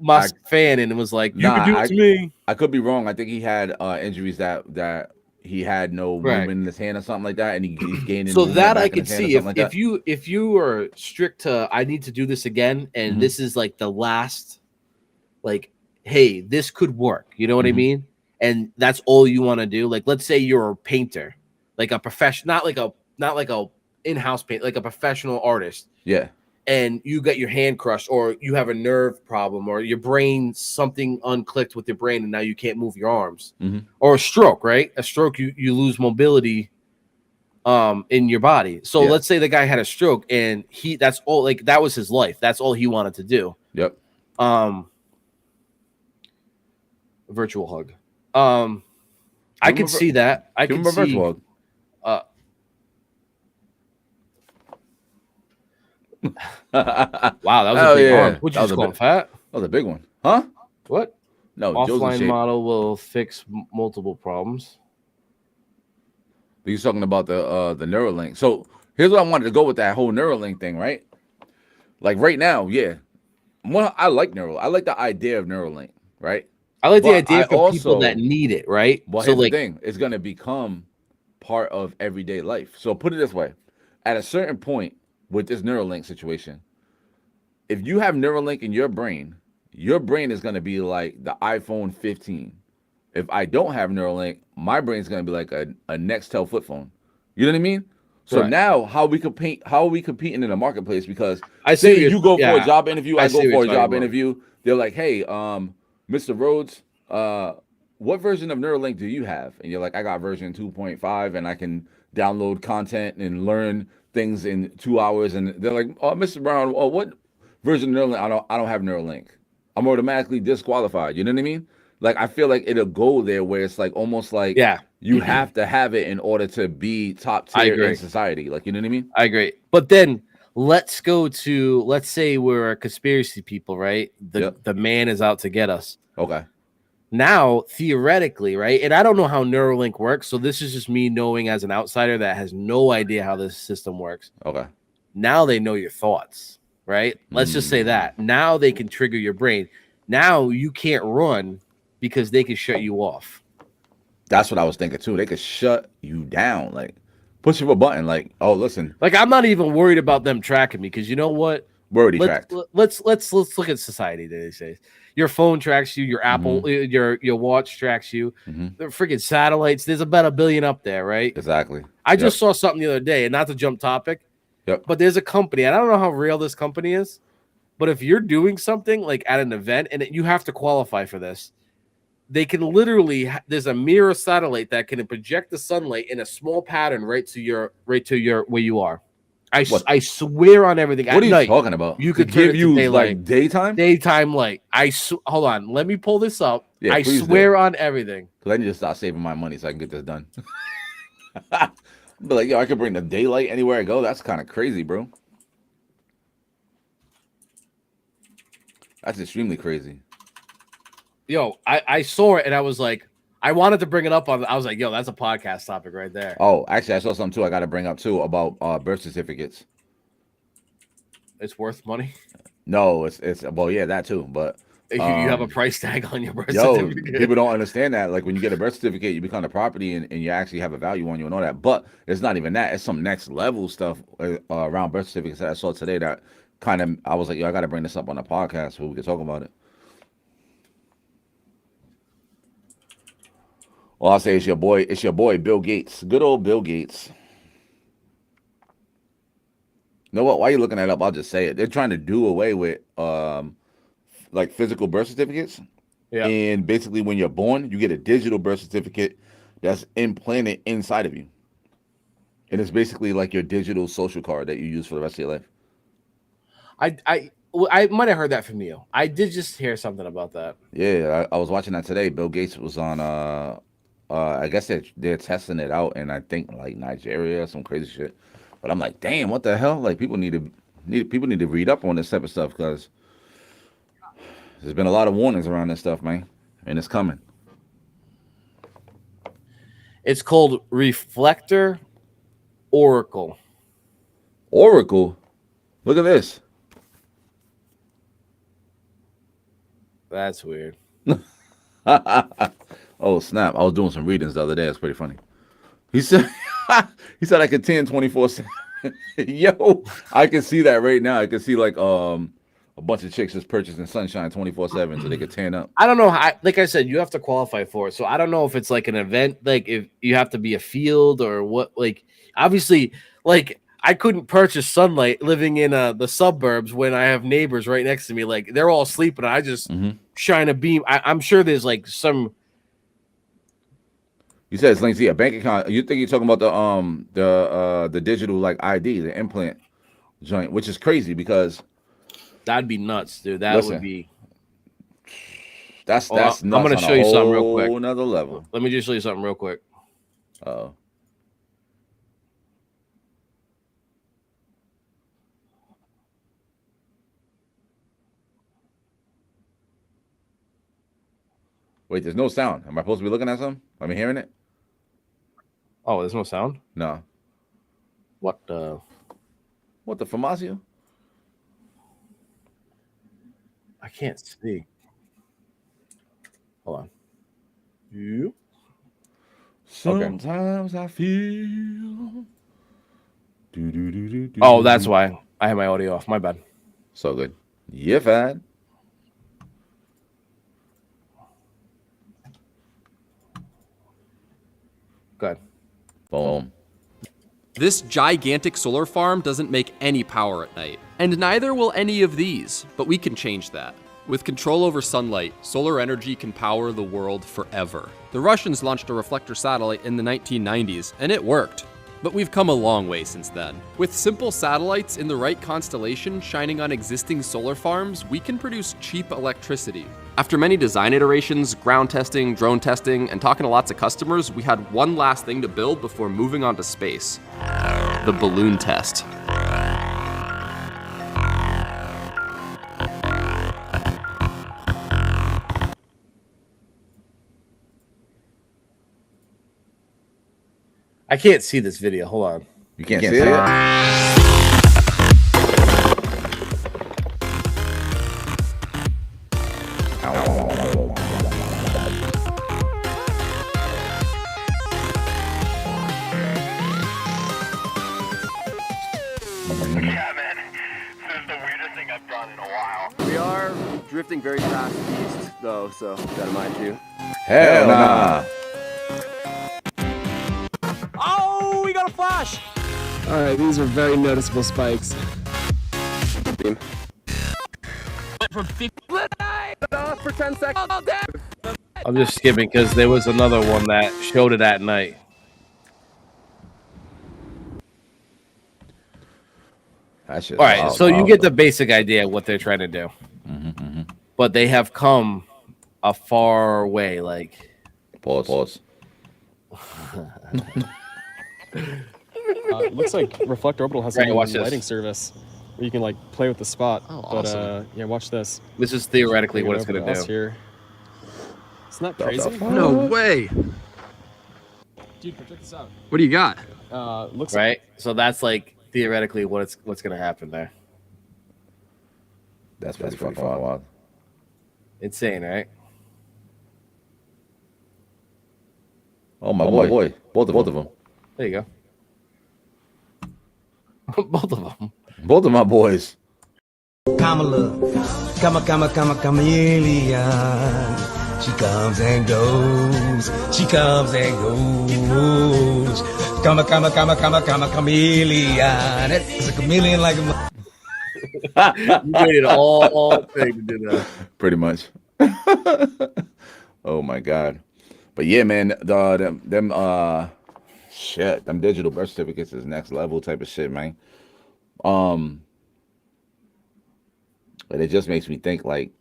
Speaker 1: Musk fan and it was like, you can do it to me?
Speaker 2: I could be wrong. I think he had injuries that he had no movement in his hand or something like that, and he's gaining.
Speaker 1: So that I could see if you are strict to, I need to do this again, and this is like the last, like, hey, this could work. You know what I mean? And that's all you want to do. Like, let's say you're a painter, like a professional, not like a in-house paint, like a professional artist.
Speaker 2: Yeah.
Speaker 1: And you get your hand crushed, or you have a nerve problem, or your brain, something unclicked with your brain, and now you can't move your arms. Or a stroke, right? A stroke, you lose mobility in your body. So let's say the guy had a stroke and that's all, like, that was his life. That's all he wanted to do.
Speaker 2: Yep.
Speaker 1: Virtual hug. I could see that. I could see virtual hug. Wow, that was a big arm. Would you just call him fat?
Speaker 2: That was a big one. Huh?
Speaker 1: What?
Speaker 2: No,
Speaker 1: offline model will fix multiple problems.
Speaker 2: He's talking about the Neuralink. So here's what I wanted to go with that whole Neuralink thing, right? Like right now, I like Neuralink. I like the idea of Neuralink, right?
Speaker 1: I like the idea for people that need it, right?
Speaker 2: Well, so here's the thing. It's going to become part of everyday life. So put it this way. At a certain point with this Neuralink situation, if you have Neuralink in your brain is going to be like the iPhone 15. If I don't have Neuralink, my brain is going to be like a Nextel flip phone. You know what I mean? So now, how are we competing in the marketplace? Because I say you go for a job interview, I go for a job interview. They're like, hey, Mr. Rhodes, what version of Neuralink do you have? And you're like, I got version 2.5, and I can download content and learn things in 2 hours. And they're like, oh, Mr. Brown, what version of Neuralink? I don't have Neuralink. I'm automatically disqualified. You know what I mean? Like, I feel like it'll go there where it's like almost like you have to have it in order to be top tier in society. Like, you know what I mean?
Speaker 1: I agree. But then let's say we're a conspiracy people, right? The man is out to get us.
Speaker 2: Okay.
Speaker 1: Now, theoretically, right? And I don't know how Neuralink works. So this is just me knowing as an outsider that has no idea how this system works.
Speaker 2: Okay.
Speaker 1: Now they know your thoughts, right? Let's just say that. Now they can trigger your brain. Now you can't run because they can shut you off.
Speaker 2: That's what I was thinking too. They could shut you down, like push of a button, like, oh, listen.
Speaker 1: Like, I'm not even worried about them tracking me because you know what?
Speaker 2: We're already tracked.
Speaker 1: Let's look at society these days. Your phone tracks you, your Apple, your watch tracks you. The freaking satellites. There's about 1 billion up there, right?
Speaker 2: Exactly.
Speaker 1: I just saw something the other day, and not to jump topic, but there's a company, and I don't know how real this company is, but if you're doing something like at an event, and you have to qualify for this, they can literally, there's a mirror satellite that can project the sunlight in a small pattern right to your where you are. I swear on everything.
Speaker 2: What are you talking about?
Speaker 1: You could give you
Speaker 2: like
Speaker 1: daytime light. Hold on, let me pull this up. I swear on everything.
Speaker 2: Because I need to start saving my money so I can get this done. But like, yo, I could bring the daylight anywhere I go. That's kind of crazy, bro. That's extremely crazy.
Speaker 1: Yo, I saw it and I was like, I wanted to bring it up I was like, yo, that's a podcast topic right there.
Speaker 2: Oh, actually, I saw something too I got to bring up too about birth certificates.
Speaker 1: It's worth money?
Speaker 2: No, it's well, yeah, that too. But
Speaker 1: you have a price tag on your birth certificate.
Speaker 2: People don't understand that. Like, when you get a birth certificate, you become the property and you actually have a value on you and all that. But it's not even that. It's some next level stuff around birth certificates that I saw today that kind of, I was like, yo, I got to bring this up on the podcast so we can talk about it. Well, I'll say it's your boy, Bill Gates. Good old Bill Gates. You know what? Why are you looking that up? I'll just say it. They're trying to do away with like physical birth certificates. Yeah. And basically when you're born, you get a digital birth certificate that's implanted inside of you. And it's basically like your digital social card that you use for the rest of your life.
Speaker 1: I might have heard that from you. I did just hear something about that.
Speaker 2: Yeah, I was watching that today. Bill Gates was on I guess they're testing it out, and I think like Nigeria, some crazy shit. But I'm like, damn, what the hell? Like people need to read up on this type of stuff because there's been a lot of warnings around this stuff, man, and it's coming.
Speaker 1: It's called Reflector Oracle.
Speaker 2: Oracle? Look at this.
Speaker 1: That's weird.
Speaker 2: Oh, snap. I was doing some readings the other day. It's pretty funny. He said he said I could 24/7. Yo, I can see that right now. I can see like a bunch of chicks just purchasing sunshine 24/7 so they could tan up.
Speaker 1: I don't know how, like I said, you have to qualify for it. So I don't know if it's like an event, like if you have to be a field or what. Like obviously, like I couldn't purchase sunlight living in the suburbs when I have neighbors right next to me. Like they're all sleeping. I just shine a beam. I'm sure there's like some.
Speaker 2: You said it's linked to a bank account. You think you're talking about the digital like ID, the implant joint, which is crazy because
Speaker 1: that'd be nuts, dude. That would be.
Speaker 2: That's nuts.
Speaker 1: I'm gonna show you something real quick.
Speaker 2: Another level.
Speaker 1: Let me just show you something real quick.
Speaker 2: Oh. Wait, there's no sound. Am I supposed to be looking at something? Am I hearing it?
Speaker 1: Oh, there's no sound?
Speaker 2: No.
Speaker 1: What the
Speaker 2: Famasio?
Speaker 1: I can't see. Hold on. You?
Speaker 2: Sometimes I feel.
Speaker 1: Oh, that's why I have my audio off. My bad.
Speaker 2: So good. Yeah, fad.
Speaker 1: Good.
Speaker 2: Boom.
Speaker 7: This gigantic solar farm doesn't make any power at night, and neither will any of these, but we can change that. With control over sunlight, solar energy can power the world forever. The Russians launched a reflector satellite in the 1990s, and it worked. But we've come a long way since then. With simple satellites in the right constellation shining on existing solar farms, we can produce cheap electricity. After many design iterations, ground testing, drone testing, and talking to lots of customers, we had one last thing to build before moving on to space. The balloon test.
Speaker 1: I can't see this video. Hold on.
Speaker 2: You can't see it?
Speaker 8: We are drifting very fast east, though, so gotta mind you.
Speaker 2: Hell nah.
Speaker 7: Oh, we got a flash!
Speaker 9: All right, these are very noticeable spikes.
Speaker 8: Beam.
Speaker 7: From 50 off for 10 seconds.
Speaker 1: I'm just skipping because there was another one that showed it at night. All right, so you get the basic idea of what they're trying to do. But they have come a far way, like...
Speaker 2: Pause.
Speaker 9: Looks like Reflect Orbital has a lighting service where you can like play with the spot.
Speaker 7: Oh,
Speaker 9: but
Speaker 7: awesome.
Speaker 9: yeah, watch this.
Speaker 1: This is theoretically what it's going to do.
Speaker 9: Here. Isn't that crazy?
Speaker 7: No way.
Speaker 9: Dude, check this out.
Speaker 7: What do you got?
Speaker 9: Looks
Speaker 1: right. So that's like theoretically what's going to happen there.
Speaker 2: That's pretty fucking wild.
Speaker 1: Insane, right?
Speaker 2: Oh my boy. Both of them.
Speaker 1: There you go. Both of them.
Speaker 2: Both of my boys.
Speaker 10: Kamala, chameleon. She comes and goes. She comes and goes. Chameleon. It's a chameleon like a.
Speaker 1: You waited all thing to do that.
Speaker 2: Pretty much. Oh my god. But yeah, man, them digital birth certificates is next level type of shit, man. But it just makes me think like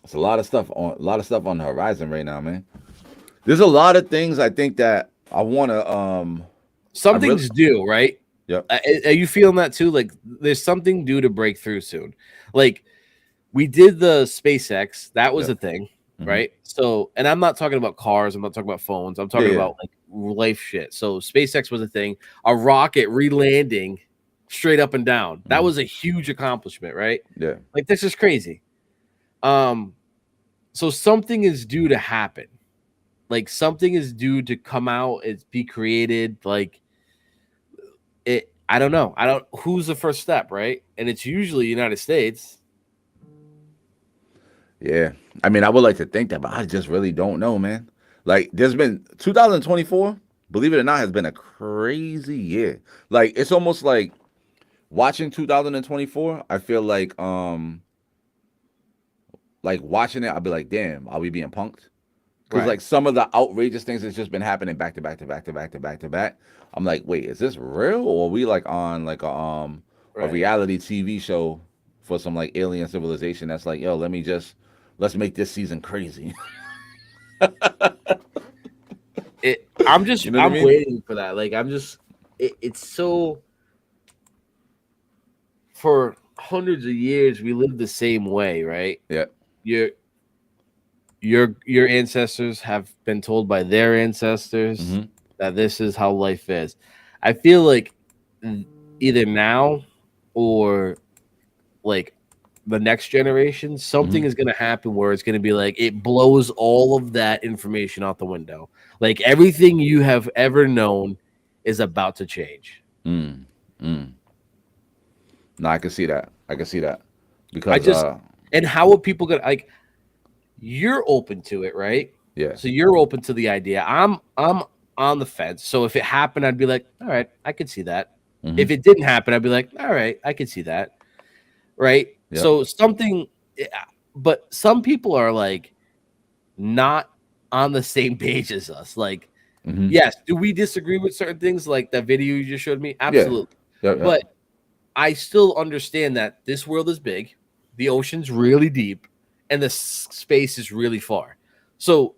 Speaker 2: It's a lot of stuff on the horizon right now, man. There's a lot of things I think that I want to
Speaker 1: something's due, right?
Speaker 2: Yep.
Speaker 1: Are you feeling that too? Like there's something due to break through soon. Like we did the SpaceX, that was a thing, right? So, and I'm not talking about cars, I'm not talking about phones, I'm talking about like life shit. So SpaceX was a thing, a rocket re-landing straight up and down. That was a huge accomplishment, right?
Speaker 2: Yeah.
Speaker 1: Like this is crazy. So something is due to happen. Like something is due to come out, it's be created, like it. I don't know. Who's the first step, right? And it's usually United States.
Speaker 2: Yeah. I mean, I would like to think that, but I just really don't know, man. Like there's been 2024, believe it or not, has been a crazy year. Like it's almost like watching 2024, I feel like watching it, I'll be like, damn, are we being punked? Because like some of the outrageous things that's just been happening back to back to back to back to back to back. I'm like, wait, is this real, or are we like on like a reality TV show for some like alien civilization that's like, yo, let's make this season crazy.
Speaker 1: I'm just, you know I'm waiting for that. Like it's so, for hundreds of years we lived the same way, right?
Speaker 2: Yeah.
Speaker 1: Your ancestors have been told by their ancestors that this is how life is. I feel like either now or like the next generation, something is going to happen where it's going to be like it blows all of that information out the window. Like everything you have ever known is about to change.
Speaker 2: No, I can see that. Because
Speaker 1: and how are people going to, like, you're open to it, right?
Speaker 2: Yeah.
Speaker 1: So you're open to the idea. I'm on the fence. So if it happened, I'd be like, all right, I could see that. If it didn't happen, I'd be like, all right, I could see that. Right. Yep. So something, but some people are like not on the same page as us. Like, yes, do we disagree with certain things like that video you just showed me? Absolutely.
Speaker 2: Yeah.
Speaker 1: But I still understand that this world is big, the ocean's really deep, and the space is really far. So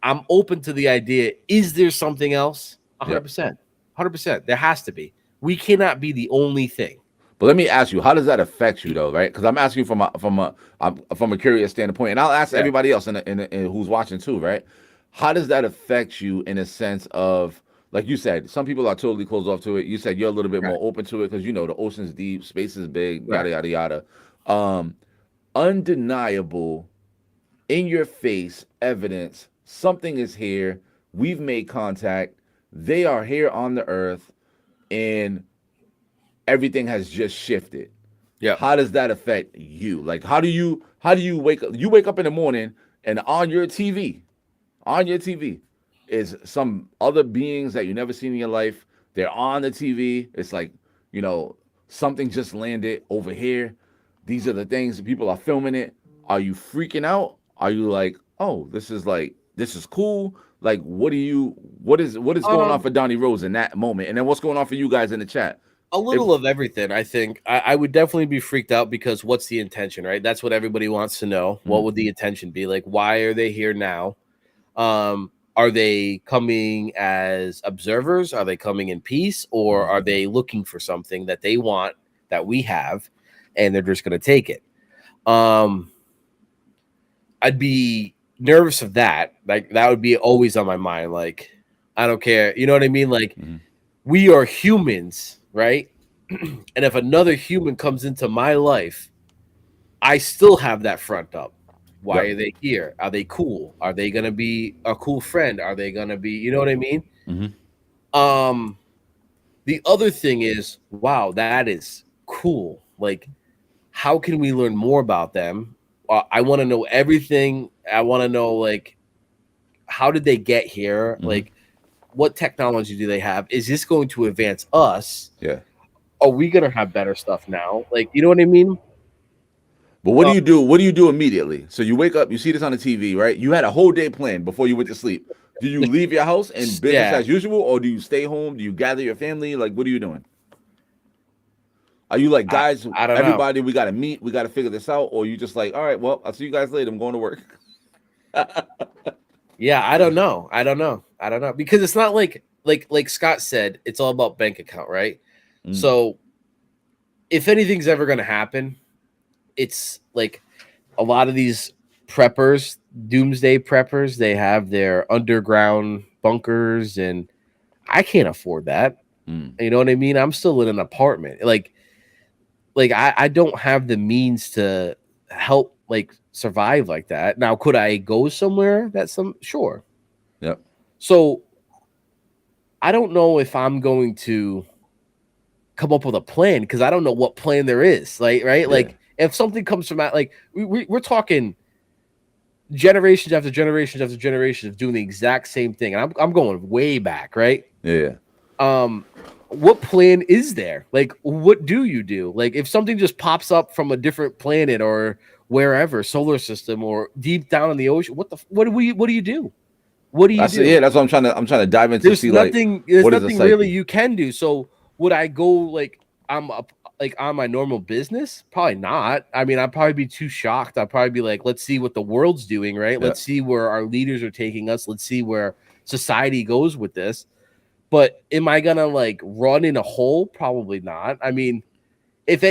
Speaker 1: I'm open to the idea. Is there something else? 100%. 100%. There has to be. We cannot be the only thing.
Speaker 2: But let me ask you, how does that affect you though, right? Because I'm asking you from a curious standpoint, and I'll ask everybody else in who's watching too, right? How does that affect you in a sense of, like you said, some people are totally closed off to it. You said you're a little bit more open to it because you know the ocean's deep, space is big, yada yada yada. Undeniable, in your face evidence, something is here. We've made contact. They are here on the earth, and everything has just shifted.
Speaker 1: Yeah.
Speaker 2: How does that affect you? Like, how do you wake up? You wake up in the morning and on your TV is some other beings that you never seen in your life. They're on the TV. It's like, you know, something just landed over here. These are the things, people are filming it. Are you freaking out? Are you like, oh, this is cool? Like, what is going on for Donnie Rose in that moment? And then what's going on for you guys in the chat?
Speaker 1: A little of everything, I think. I would definitely be freaked out because what's the intention, right? That's what everybody wants to know. What would the intention be? Like, why are they here now? Are they coming as observers? Are they coming in peace? Or are they looking for something that they want that we have and they're just going to take it? I'd be nervous of that. Like, that would be always on my mind. Like, I don't care. You know what I mean? Like, we are humans. Right. And if another human comes into my life, I still have that front up. Why are they here? Are they cool? Are they going to be a cool friend? Are they going to be, you know what I mean? The other thing is, wow, that is cool. Like, how can we learn more about them? I want to know everything. I want to know, like, how did they get here? Like, what technology do they have? Is this going to advance us?
Speaker 2: Yeah.
Speaker 1: Are we going to have better stuff now? Like, you know what I mean?
Speaker 2: But what do you do? What do you do immediately? So you wake up, you see this on the TV, right? You had a whole day planned before you went to sleep. Do you leave your house and business as usual, or do you stay home? Do you gather your family? Like, what are you doing? Are you like, guys,
Speaker 1: I don't
Speaker 2: everybody, we got to meet, we got to figure this out? Or you just like, all right, well, I'll see you guys later. I'm going to work.
Speaker 1: Yeah, I don't know. Because it's not like Scott said, it's all about bank account, right? So if anything's ever going to happen, it's like a lot of these preppers, doomsday preppers, they have their underground bunkers, and I can't afford that. You know what I mean? I'm still in an apartment. Like I don't have the means to help like survive like that. Now, could I go somewhere sure.
Speaker 2: Yep.
Speaker 1: So I don't know if I'm going to come up with a plan, because I don't know what plan there is. Like, right? Yeah. Like if something comes from that, like we're talking generations after generations after generations of doing the exact same thing. And I'm going way back, right?
Speaker 2: Yeah.
Speaker 1: What plan is there? Like, what do you do? Like, if something just pops up from a different planet or wherever, solar system, or deep down in the ocean, what do you do? What do you do?
Speaker 2: Yeah, that's what I'm trying to dive into.
Speaker 1: There's nothing really you can do. So would I go like I'm up like on my normal business? Probably not. I mean, I'd probably be too shocked. I'd probably be like, let's see what the world's doing, right? Let's see where our leaders are taking us. Let's see where society goes with this. But am I gonna like run in a hole? Probably not. I mean, if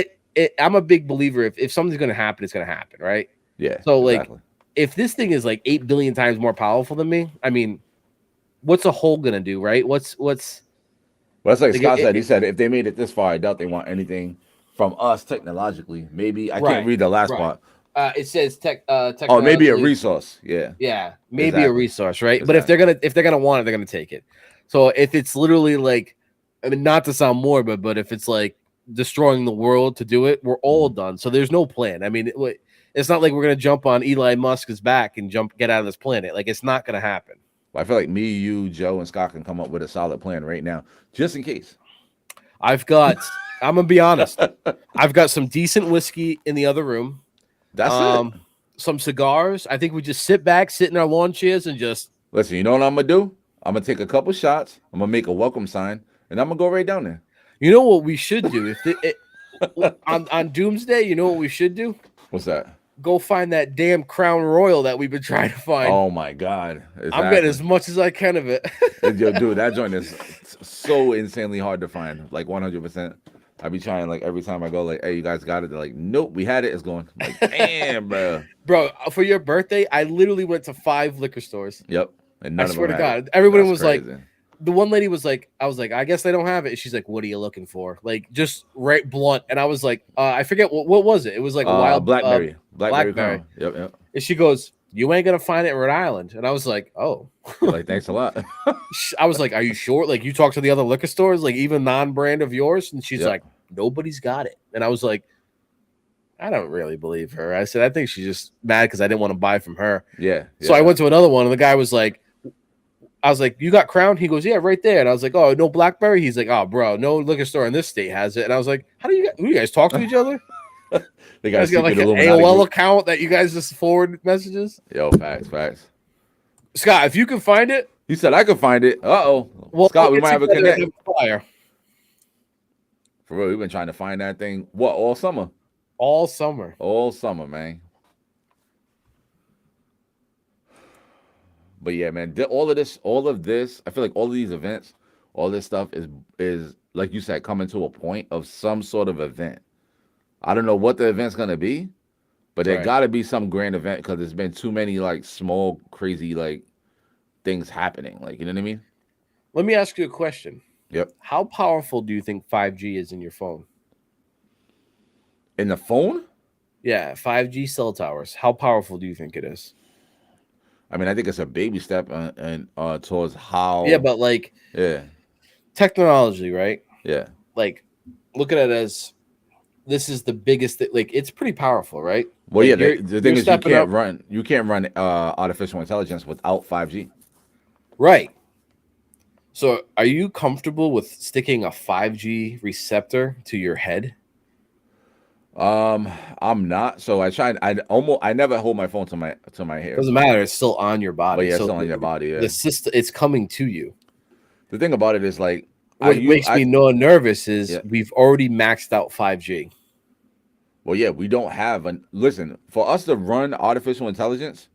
Speaker 1: I'm a big believer, if something's gonna happen, it's gonna happen, right?
Speaker 2: Yeah.
Speaker 1: So like, if this thing is like 8 billion times more powerful than me, I mean, what's a hole gonna do, right? What's
Speaker 2: well, that's like Scott said. He said if they made it this far, I doubt they want anything from us technologically. Maybe I can't read the last part.
Speaker 1: It says
Speaker 2: oh, maybe a resource. Yeah.
Speaker 1: Yeah, maybe a resource, right? Exactly. But if they're gonna want it, they're gonna take it. So if it's literally like, I mean, not to sound morbid, but if it's like destroying the world to do it, we're all done. So there's no plan. I mean, it's not like we're gonna jump on Elon Musk's back and get out of this planet. Like, it's not gonna happen.
Speaker 2: I feel like me, you, Joe, and Scott can come up with a solid plan right now, just in case.
Speaker 1: I'm gonna be honest. I've got some decent whiskey in the other room.
Speaker 2: That's it.
Speaker 1: Some cigars. I think we just sit back, sit in our lawn chairs, and just
Speaker 2: listen. You know what I'm gonna do? I'm gonna take a couple shots. I'm gonna make a welcome sign, and I'm gonna go right down there.
Speaker 1: You know what we should do? On Doomsday, you know what we should do?
Speaker 2: What's that?
Speaker 1: Go find that damn Crown Royal that we've been trying to find.
Speaker 2: Oh my God! Exactly.
Speaker 1: I'm getting as much as I can of it.
Speaker 2: Yo, dude, that joint is so insanely hard to find. Like 100%. I be trying like every time I go, like, hey, you guys got it? They're like, nope, we had it. It's going. I'm like, damn, bro.
Speaker 1: Bro, for your birthday, I literally went to 5 liquor stores.
Speaker 2: Yep. And none
Speaker 1: I
Speaker 2: of
Speaker 1: swear
Speaker 2: them
Speaker 1: to God,
Speaker 2: it.
Speaker 1: everyone was crazy. Like, the one lady was like, I was like, I guess they don't have it. She's like, what are you looking for? Like, just right blunt. And I was like, I forget what was it? It was like a wild
Speaker 2: blackberry.
Speaker 1: Blackberry.
Speaker 2: Yep.
Speaker 1: And she goes, you ain't gonna find it in Rhode Island. And I was like, oh.
Speaker 2: Like, thanks a lot.
Speaker 1: I was like, are you sure? Like, you talk to the other liquor stores, like even non-brand of yours? And she's like, nobody's got it. And I was like, I don't really believe her. I said, I think she's just mad because I didn't want to buy from her.
Speaker 2: Yeah.
Speaker 1: So I went to another one, and the guy was like, I was like, you got Crown? He goes, yeah, right there. And I was like, oh, no Blackberry? He's like, oh, bro, no liquor store in this state has it. And I was like, do you guys talk to each other?
Speaker 2: They got
Speaker 1: like an AOL account that you guys just forward messages?
Speaker 2: Yo, facts.
Speaker 1: Scott, if you can find it.
Speaker 2: He said I could find it. Uh-oh. Well, Scott, we might have a connect. For real, we've been trying to find that thing. What, all summer?
Speaker 1: All summer,
Speaker 2: man. But yeah, man, all of this, I feel like all of these events, all this stuff is like you said, coming to a point of some sort of event. I don't know what the event's gonna be, but there got to be some grand event because there's been too many like small, crazy like things happening. Like, you know what I mean?
Speaker 1: Let me ask you a question.
Speaker 2: Yep.
Speaker 1: How powerful do you think 5G is in your phone?
Speaker 2: In the phone?
Speaker 1: Yeah, 5G cell towers. How powerful do you think it is?
Speaker 2: I mean, I think it's a baby step and towards how.
Speaker 1: Yeah, but like, technology, right?
Speaker 2: Yeah.
Speaker 1: Like, look at it as this is the biggest. Like, it's pretty powerful, right?
Speaker 2: Well,
Speaker 1: like,
Speaker 2: yeah. The thing is, you can't run artificial intelligence without 5G.
Speaker 1: Right. So, are you comfortable with sticking a 5G receptor to your head?
Speaker 2: I'm not. So I never hold my phone to my hair.
Speaker 1: Doesn't matter. It's still on your body.
Speaker 2: But yeah, it's
Speaker 1: so
Speaker 2: still on your body. Yeah.
Speaker 1: The system, it's coming to you.
Speaker 2: The thing about it is, like,
Speaker 1: makes me nervous is we've already maxed out 5G.
Speaker 2: Well, yeah, we don't have listen, for us to run artificial intelligence,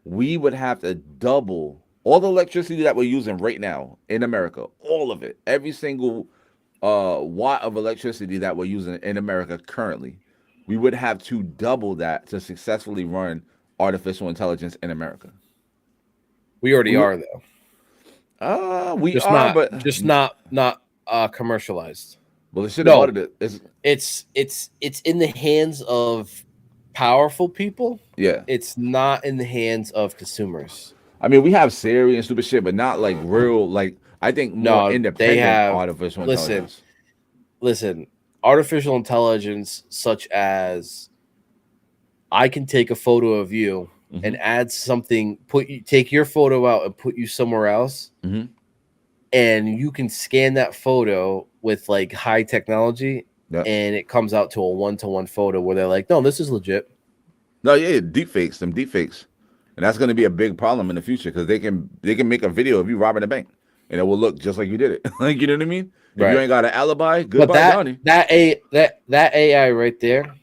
Speaker 2: we would have to double all the electricity that we're using right now in America, all of it, every single watt of electricity that we're using in America currently. We would have to double that to successfully run artificial intelligence in America.
Speaker 1: We already are though.
Speaker 2: Just
Speaker 1: not commercialized.
Speaker 2: Well, the shit about it is
Speaker 1: it's in the hands of powerful people.
Speaker 2: Yeah.
Speaker 1: It's not in the hands of consumers.
Speaker 2: I mean, we have Siri and stupid shit, but not like real, like I think more independent artificial intelligence.
Speaker 1: Listen, artificial intelligence such as I can take a photo of you and add something, take your photo out and put you somewhere else. And you can scan that photo with like high technology and it comes out to a 1-to-1 photo where they're like, no, this is legit.
Speaker 2: No, yeah, deepfakes. And that's going to be a big problem in the future because they can make a video of you robbing a bank and it will look just like you did it. Like, you know what I mean? If you ain't got an alibi, goodbye, Donnie.
Speaker 1: That AI right there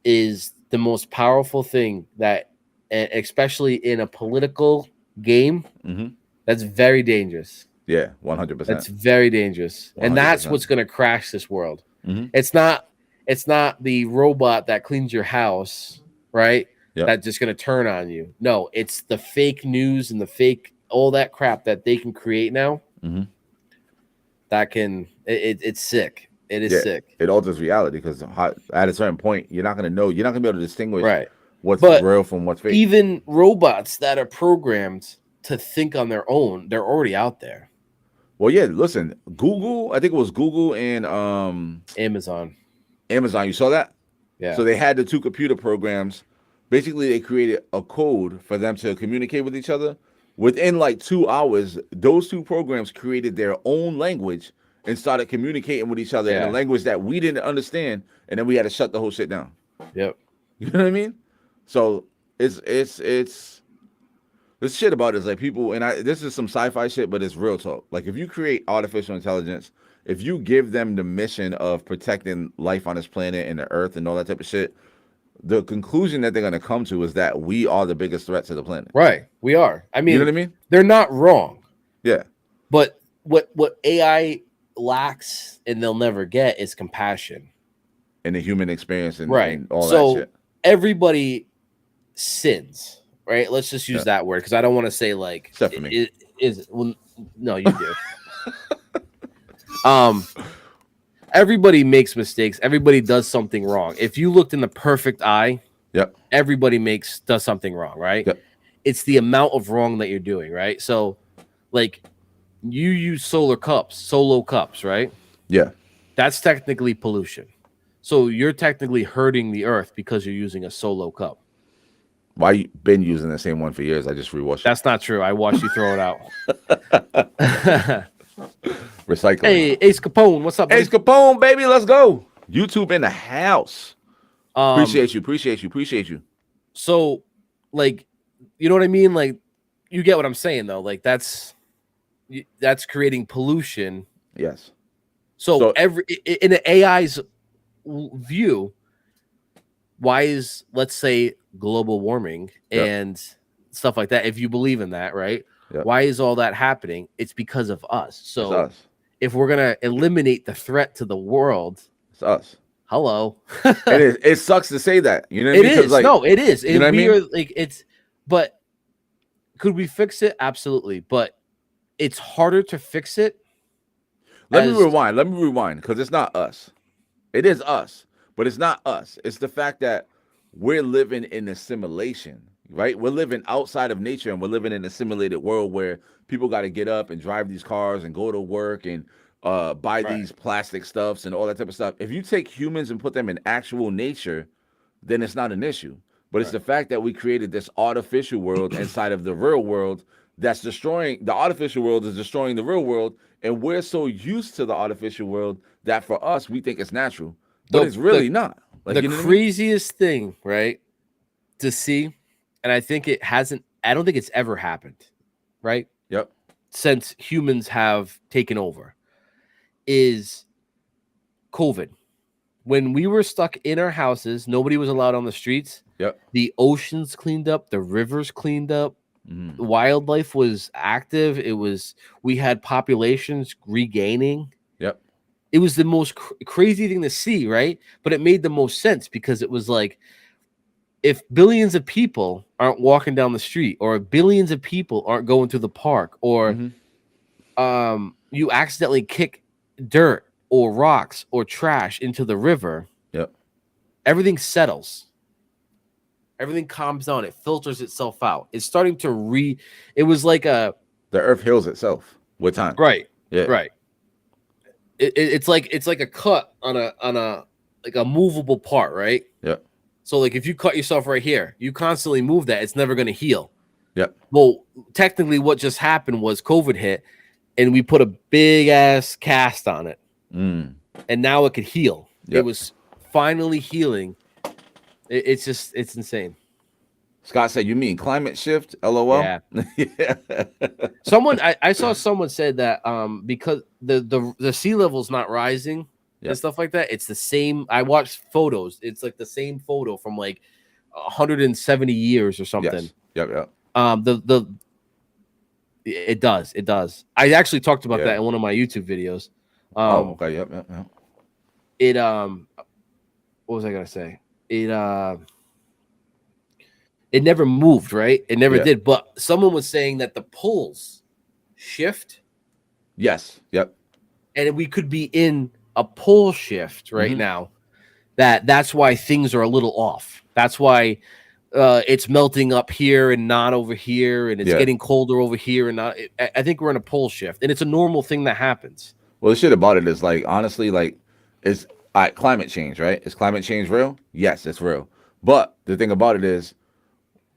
Speaker 1: is the most powerful thing that, especially in a political game, that's very dangerous.
Speaker 2: Yeah, 100%.
Speaker 1: That's very dangerous. 100%. And that's what's going to crash this world. It's not the robot that cleans your house, right? That's just going to turn on you. No, it's the fake news and the fake, all that crap that they can create now. That can, it's sick. It is sick.
Speaker 2: It alters reality because at a certain point, you're not going to know. You're not going to be able to distinguish what's real from what's fake.
Speaker 1: Even robots that are programmed to think on their own, they're already out there.
Speaker 2: Well, yeah, listen, Google, I think it was Google and
Speaker 1: Amazon.
Speaker 2: You saw that?
Speaker 1: Yeah.
Speaker 2: So they had the two computer programs. Basically, they created a code for them to communicate with each other. Within like 2 hours, those two programs created their own language and started communicating with each other in a language that we didn't understand. And then we had to shut the whole shit down.
Speaker 1: Yep.
Speaker 2: You know what I mean? So it's this shit about it is like people, and this is some sci-fi shit, but it's real talk. Like if you create artificial intelligence, if you give them the mission of protecting life on this planet and the earth and all that type of shit, the conclusion that they're going to come to is that we are the biggest threat to the planet.
Speaker 1: Right. We are. I mean,
Speaker 2: you know what I mean?
Speaker 1: They're not wrong.
Speaker 2: Yeah.
Speaker 1: But what AI lacks and they'll never get is compassion.
Speaker 2: And the human experience and,
Speaker 1: right.
Speaker 2: and all
Speaker 1: so
Speaker 2: that shit.
Speaker 1: Everybody sins. Right, let's just use that word because I don't want to say like
Speaker 2: except for me.
Speaker 1: Well, no, you do. Everybody makes mistakes. Everybody does something wrong. If you looked in the perfect eye, everybody does something wrong, right? It's the amount of wrong that you're doing, right? So, like, you use solo cups, right?
Speaker 2: Yeah,
Speaker 1: that's technically pollution. So you're technically hurting the earth because you're using a solo cup.
Speaker 2: Why you been using the same one for years? I just rewashed it.
Speaker 1: That's not true. I watched you throw it out.
Speaker 2: Recycling.
Speaker 1: Hey, Ace Capone, what's up,
Speaker 2: buddy? Ace Capone, baby, let's go. YouTube in the house. Appreciate you.
Speaker 1: So, like, you know what I mean? Like, you get what I'm saying, though. Like, that's creating pollution.
Speaker 2: Yes.
Speaker 1: So in the AI's view, why is, let's say, global warming and stuff like that, if you believe in that, right? Why is all that happening? It's because of us. So if we're gonna eliminate the threat to the world,
Speaker 2: it's us.
Speaker 1: Hello.
Speaker 2: It sucks to say that. You know what I mean?
Speaker 1: It is.
Speaker 2: Like,
Speaker 1: no, it is.
Speaker 2: You know what I mean?
Speaker 1: Like, but could we fix it? Absolutely. But it's harder to fix it.
Speaker 2: Let me rewind because it's not us. It is us, but it's not us. It's the fact that we're living in a simulation, right? We're living outside of nature and we're living in a simulated world where people got to get up and drive these cars and go to work and buy these plastic stuffs and all that type of stuff. If you take humans and put them in actual nature, then it's not an issue. But it's the fact that we created this artificial world inside of the real world that's destroying the artificial world is destroying the real world. And we're so used to the artificial world that for us, we think it's natural, but it's really not. Like,
Speaker 1: the craziest thing, right, to see, and I think I don't think it's ever happened, right?
Speaker 2: Yep.
Speaker 1: Since humans have taken over, is COVID. When we were stuck in our houses, nobody was allowed on the streets.
Speaker 2: Yep.
Speaker 1: The oceans cleaned up, the rivers cleaned up, wildlife was active. We had populations regaining.
Speaker 2: Yep.
Speaker 1: It was the most crazy thing to see, right? But it made the most sense because it was like, if billions of people aren't walking down the street, or billions of people aren't going to the park, or you accidentally kick dirt or rocks or trash into the river, everything settles. Everything calms down. It filters itself out. It's starting to it was like the
Speaker 2: earth heals itself with time.
Speaker 1: Right.
Speaker 2: Yeah.
Speaker 1: Right. It's like a cut on a like a movable part, right?
Speaker 2: Yeah.
Speaker 1: So like if you cut yourself right here, you constantly move that, it's never going to heal.
Speaker 2: Yep.
Speaker 1: Well, technically what just happened was COVID hit and we put a big ass cast on it. And now it could heal. It was finally healing. It's insane.
Speaker 2: Scott said, "You mean climate shift?" LOL.
Speaker 1: Yeah.
Speaker 2: Yeah.
Speaker 1: I saw someone said that because the sea level's not rising and stuff like that. It's the same. I watched photos. It's like the same photo from like 170 years or something.
Speaker 2: Yes. Yep.
Speaker 1: It does. I actually talked about that in one of my YouTube videos.
Speaker 2: Okay. Yep.
Speaker 1: It what was I gonna say? It never moved, right? It never did. But someone was saying that the poles shift.
Speaker 2: Yes. Yep.
Speaker 1: And we could be in a pole shift right now. That's why things are a little off. That's why it's melting up here and not over here, and it's getting colder over here and not. I think we're in a pole shift, and it's a normal thing that happens.
Speaker 2: Well, the shit about it is like, honestly, like, it's climate change, right? Is climate change real? Yes, it's real. But the thing about it is,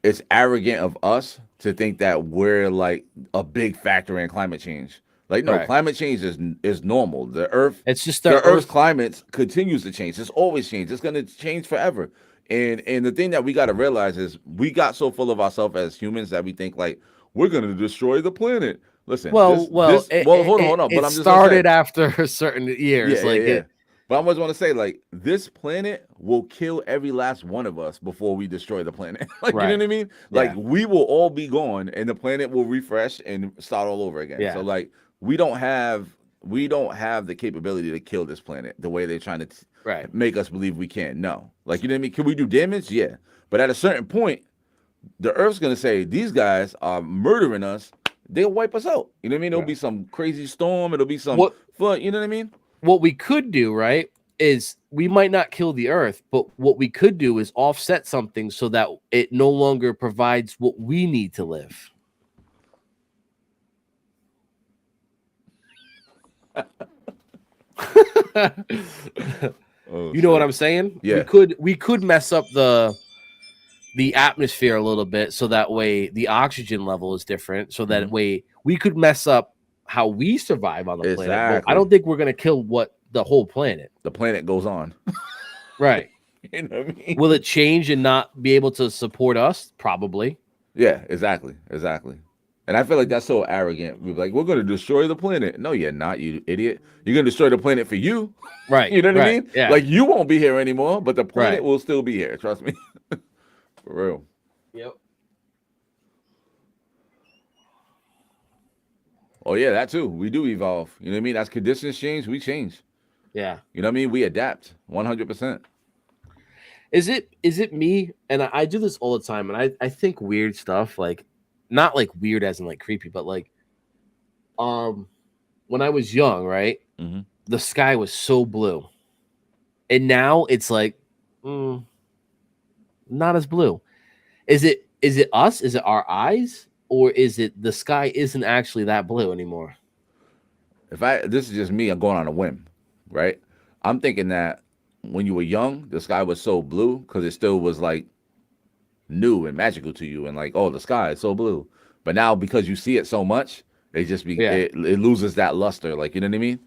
Speaker 2: it's arrogant of us to think that we're like a big factor in climate change. Like, no, climate change is normal. The Earth,
Speaker 1: it's just
Speaker 2: the Earth's climate continues to change. It's always changed. It's going to change forever. And the thing that we got to realize is we got so full of ourselves as humans that we think like we're going to destroy the planet. Listen,
Speaker 1: hold on.
Speaker 2: But I'm just
Speaker 1: started after certain years.
Speaker 2: But I just want to say, like, this planet will kill every last one of us before we destroy the planet. Like, you know what I mean? Like, we will all be gone, and the planet will refresh and start all over again. So, like, we don't have the capability to kill this planet the way they're trying to make us believe we can. No, like, you know what I mean? Can we do damage? Yeah, but at a certain point, the Earth's gonna say these guys are murdering us. They'll wipe us out. You know what I mean? There'll be some crazy storm. It'll be some flood. You know what I mean?
Speaker 1: What we could do, right, is we might not kill the Earth, but what we could do is offset something so that it no longer provides what we need to live. You know what I'm saying?
Speaker 2: Yeah.
Speaker 1: We could mess up the atmosphere a little bit so that way the oxygen level is different. So that way we could mess up how we survive on the planet. But I don't think we're gonna kill the whole planet.
Speaker 2: The planet goes on.
Speaker 1: Right.
Speaker 2: You know what I mean?
Speaker 1: Will it change and not be able to support us? Probably.
Speaker 2: Yeah, exactly. And I feel like that's so arrogant. We're like, we're going to destroy the planet. No, you're not, you idiot. You're going to destroy the planet for you.
Speaker 1: Right.
Speaker 2: You know what I mean?
Speaker 1: Yeah.
Speaker 2: Like, you won't be here anymore, but the planet will still be here. Trust me. For real.
Speaker 1: Yep.
Speaker 2: Oh, yeah, that too. We do evolve. You know what I mean? As conditions change, we change.
Speaker 1: Yeah.
Speaker 2: You know what I mean? We adapt 100%.
Speaker 1: Is it me? And I do this all the time. And I think weird stuff, like, not like weird as in like creepy, but like, when I was young, right? The sky was so blue, and now it's like, not as blue. Is it us? Is it our eyes, or is it the sky isn't actually that blue anymore?
Speaker 2: This is just me, I'm going on a whim, right? I'm thinking that when you were young, the sky was so blue because it still was like new and magical to you, and like, oh, the sky is so blue. But now because you see it so much, it loses that luster. Like, you know what I mean?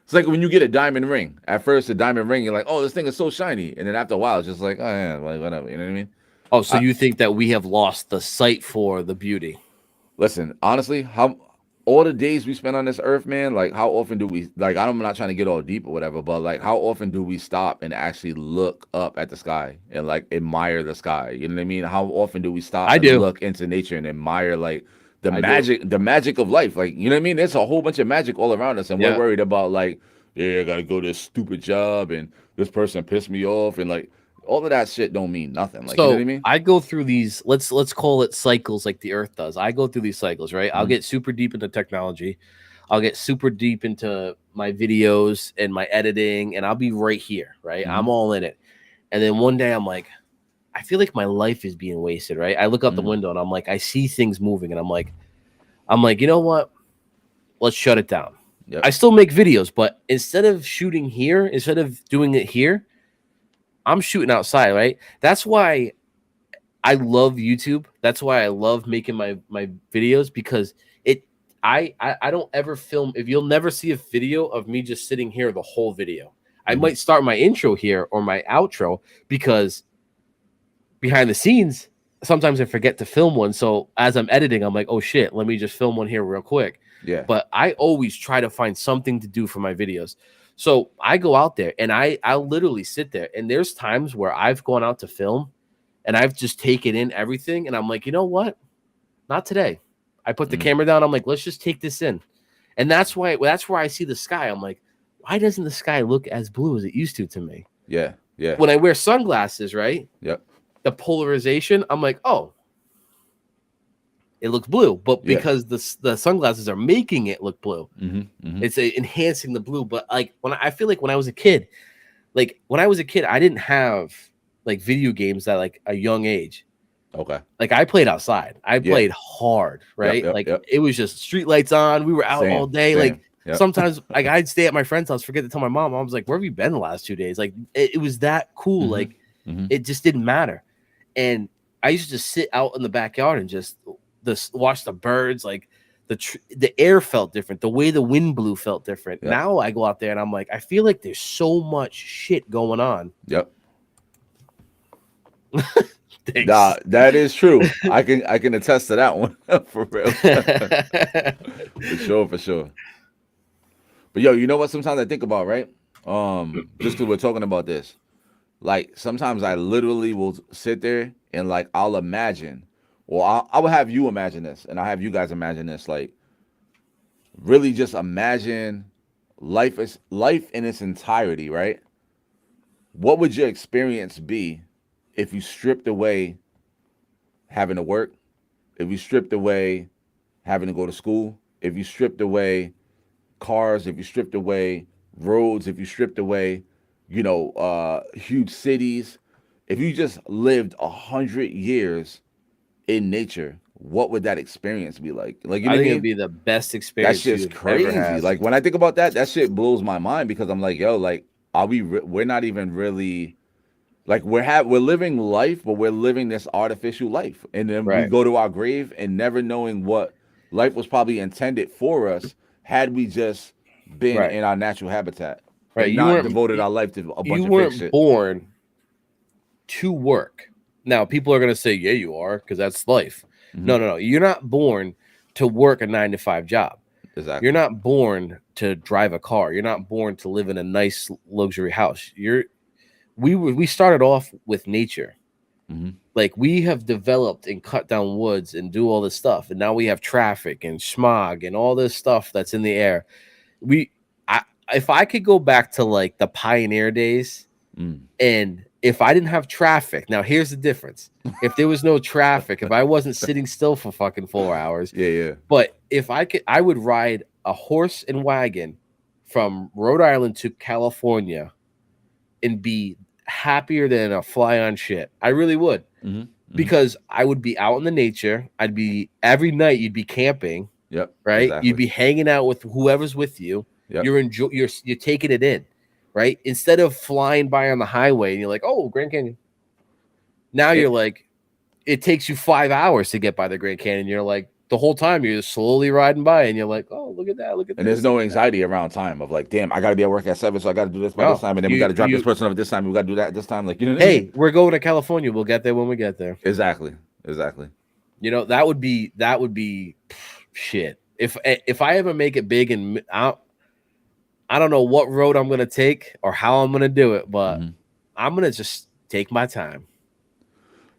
Speaker 2: It's like when you get a diamond ring. At first, a diamond ring, you're like, oh, this thing is so shiny, and then after a while, it's just like, oh yeah, like, whatever. You know what I mean?
Speaker 1: Oh, so you think that we have lost the sight for the beauty?
Speaker 2: Listen, honestly, all the days we spend on this earth, man, like how often do we like I'm not trying to get all deep or whatever, but like how often do we stop and actually look up at the sky and like admire the sky? You know what I mean? How often do we stop and look into nature and admire like the magic of life? Like, you know what I mean? There's a whole bunch of magic all around us, and we're worried about like, yeah, I gotta go to this stupid job and this person pissed me off, and like all of that shit don't mean nothing. Like,
Speaker 1: so
Speaker 2: you know what I mean?
Speaker 1: I go through these, let's call it cycles like the earth does. I go through these cycles, right? I'll get super deep into technology. I'll get super deep into my videos and my editing, and I'll be right here, right? I'm all in it. And then one day I'm like, I feel like my life is being wasted, right? I look out the window and I'm like, I see things moving, and I'm like, you know what? Let's shut it down.
Speaker 2: Yep.
Speaker 1: I still make videos, but instead of shooting here, instead of doing it here, I'm shooting outside, right? That's why I love YouTube. That's why I love making my videos, because I don't ever film. If you'll never see a video of me just sitting here the whole video. I might start my intro here or my outro, because behind the scenes, sometimes I forget to film one. So as I'm editing, I'm like, oh shit, let me just film one here real quick.
Speaker 2: Yeah.
Speaker 1: But I always try to find something to do for my videos. So I go out there and I'll literally sit there. And there's times where I've gone out to film and I've just taken in everything. And I'm like, you know what? Not today. I put the camera down. I'm like, let's just take this in. And that's where I see the sky. I'm like, why doesn't the sky look as blue as it used to me?
Speaker 2: Yeah. Yeah.
Speaker 1: When I wear sunglasses, right?
Speaker 2: Yep.
Speaker 1: The polarization, I'm like, oh, it looks blue, but because the sunglasses are making it look blue, it's enhancing the blue. But like I feel like when I was a kid, I didn't have like video games at like a young age.
Speaker 2: Okay.
Speaker 1: Like I played outside. I played hard, right? It was just street lights on. We were out all day. Sometimes like I'd stay at my friend's house, forget to tell my mom. I was like, where have you been the last 2 days? Like it was that cool. Like it just didn't matter. And I used to just sit out in the backyard and just watch the birds. Like the air felt different. The way the wind blew felt different.
Speaker 2: Yep.
Speaker 1: Now I go out there and I'm like, I feel like there's so much shit going on.
Speaker 2: Yep. Nah, that is true. I can attest to that one for real. For sure. But yo, you know what? Sometimes I think about, right? Just because we're talking about this, like sometimes I literally will sit there and like I'll imagine, or I will have you imagine this, and I'll have you guys imagine this, like really just imagine life in its entirety, right? What would your experience be if you stripped away having to work, if you stripped away having to go to school, if you stripped away cars, if you stripped away roads, if you stripped away, huge cities, if you just lived 100 years in nature, what would that experience be like? Like, you know,
Speaker 1: I think it'd be the best experience.
Speaker 2: That shit's crazy. Like when I think about that shit blows my mind, because I'm like, yo, like, we're not even really. Like we're living life, but we're living this artificial life, and then we go to our grave and never knowing what life was probably intended for us had we just been in our natural habitat,
Speaker 1: right?
Speaker 2: You not devoted our life to a bunch of fake shit.
Speaker 1: You weren't born to work. Now people are gonna say, "Yeah, you are," because that's life. No. You're not born to work a 9-to-5 job.
Speaker 2: Exactly.
Speaker 1: You're not born to drive a car. You're not born to live in a nice luxury house. We started off with nature. Like we have developed and cut down woods and do all this stuff, and now we have traffic and smog and all this stuff that's in the air. If I could go back to like the pioneer days, and if I didn't have traffic, now here's the difference. If there was no traffic, if I wasn't sitting still for fucking 4 hours, but if I could, I would ride a horse and wagon from Rhode Island to California and be happier than a fly on shit. I really would. Because I would be out in the nature. I'd be every night you'd be camping.
Speaker 2: Yep.
Speaker 1: Right.
Speaker 2: Exactly.
Speaker 1: You'd be hanging out with whoever's with you.
Speaker 2: Yep.
Speaker 1: You're taking it in, right? Instead of flying by on the highway and you're like, oh, Grand Canyon. Now you're like, it takes you 5 hours to get by the Grand Canyon. You're like, the whole time you're just slowly riding by and you're like, oh, look at that, look at that.
Speaker 2: And there's no anxiety around time of like, damn, I got to be at work at 7, so I got to do this by this time, and then we got to drop this person off at this time, we got to do that at this time. Like, you know what I mean?
Speaker 1: We're going to California. We'll get there when we get there.
Speaker 2: Exactly.
Speaker 1: You know, that would be shit. If I ever make it big and I don't know what road I'm gonna take or how I'm gonna do it, but I'm gonna just take my time.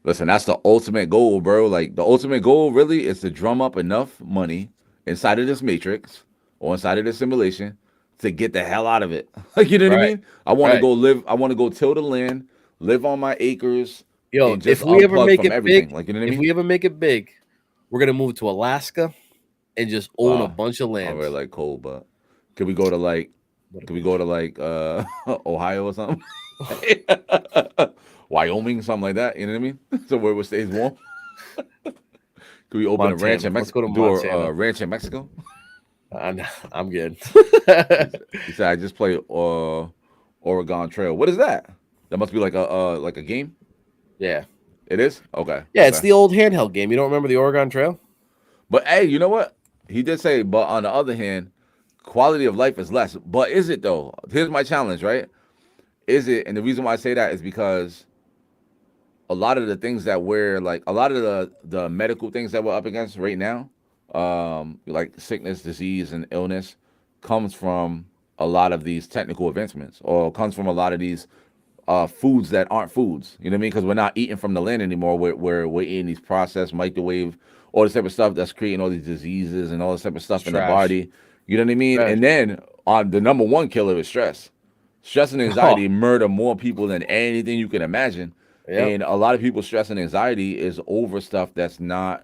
Speaker 2: Listen, that's the ultimate goal, bro. Like the ultimate goal really is to drum up enough money inside of this matrix or inside of this simulation to get the hell out of it. Like, you know what I mean? I want to go live. I want to go till the land, live on my acres.
Speaker 1: Yo,
Speaker 2: and just
Speaker 1: if we ever make
Speaker 2: from
Speaker 1: it
Speaker 2: everything.
Speaker 1: big,
Speaker 2: Like, you know what I mean?
Speaker 1: if we ever make it big, we're gonna move to Alaska and just own a bunch of land.
Speaker 2: I really like cold, but could we go to like Ohio or something? Wyoming, something like that. You know what I mean? So where it stays warm. Could we open a ranch in Mexico?
Speaker 1: Let's go to
Speaker 2: do a ranch in Mexico?
Speaker 1: I'm good.
Speaker 2: He said I just play Oregon Trail. What is that? That must be like a game.
Speaker 1: Yeah,
Speaker 2: it is. Okay.
Speaker 1: Yeah,
Speaker 2: okay.
Speaker 1: It's the old handheld game. You don't remember the Oregon Trail?
Speaker 2: But hey, you know what? He did say, but on the other hand, quality of life is less. But is it though? Here's my challenge, right? Is it? And the reason why I say that is because a lot of the things that we're like, a lot of the medical things that we're up against right now, like sickness, disease, and illness, comes from a lot of these technical advancements, or comes from a lot of these foods that aren't foods. You know what I mean? Because we're not eating from the land anymore. We're eating these processed, microwave, all this type of stuff that's creating all these diseases and all this type of stuff in the body. You know what I mean? And then on the number one killer is stress. Stress and anxiety murder more people than anything you can imagine. Yep. And a lot of people's stress and anxiety is over stuff that's not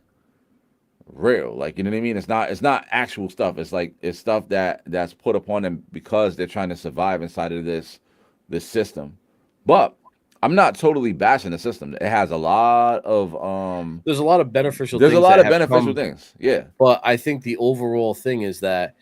Speaker 2: real. Like, you know what I mean? It's not actual stuff. It's like it's stuff that's put upon them because they're trying to survive inside of this system. But I'm not totally bashing the system. It has a lot of
Speaker 1: there's a lot of beneficial
Speaker 2: things. Yeah.
Speaker 1: But I think the overall thing is that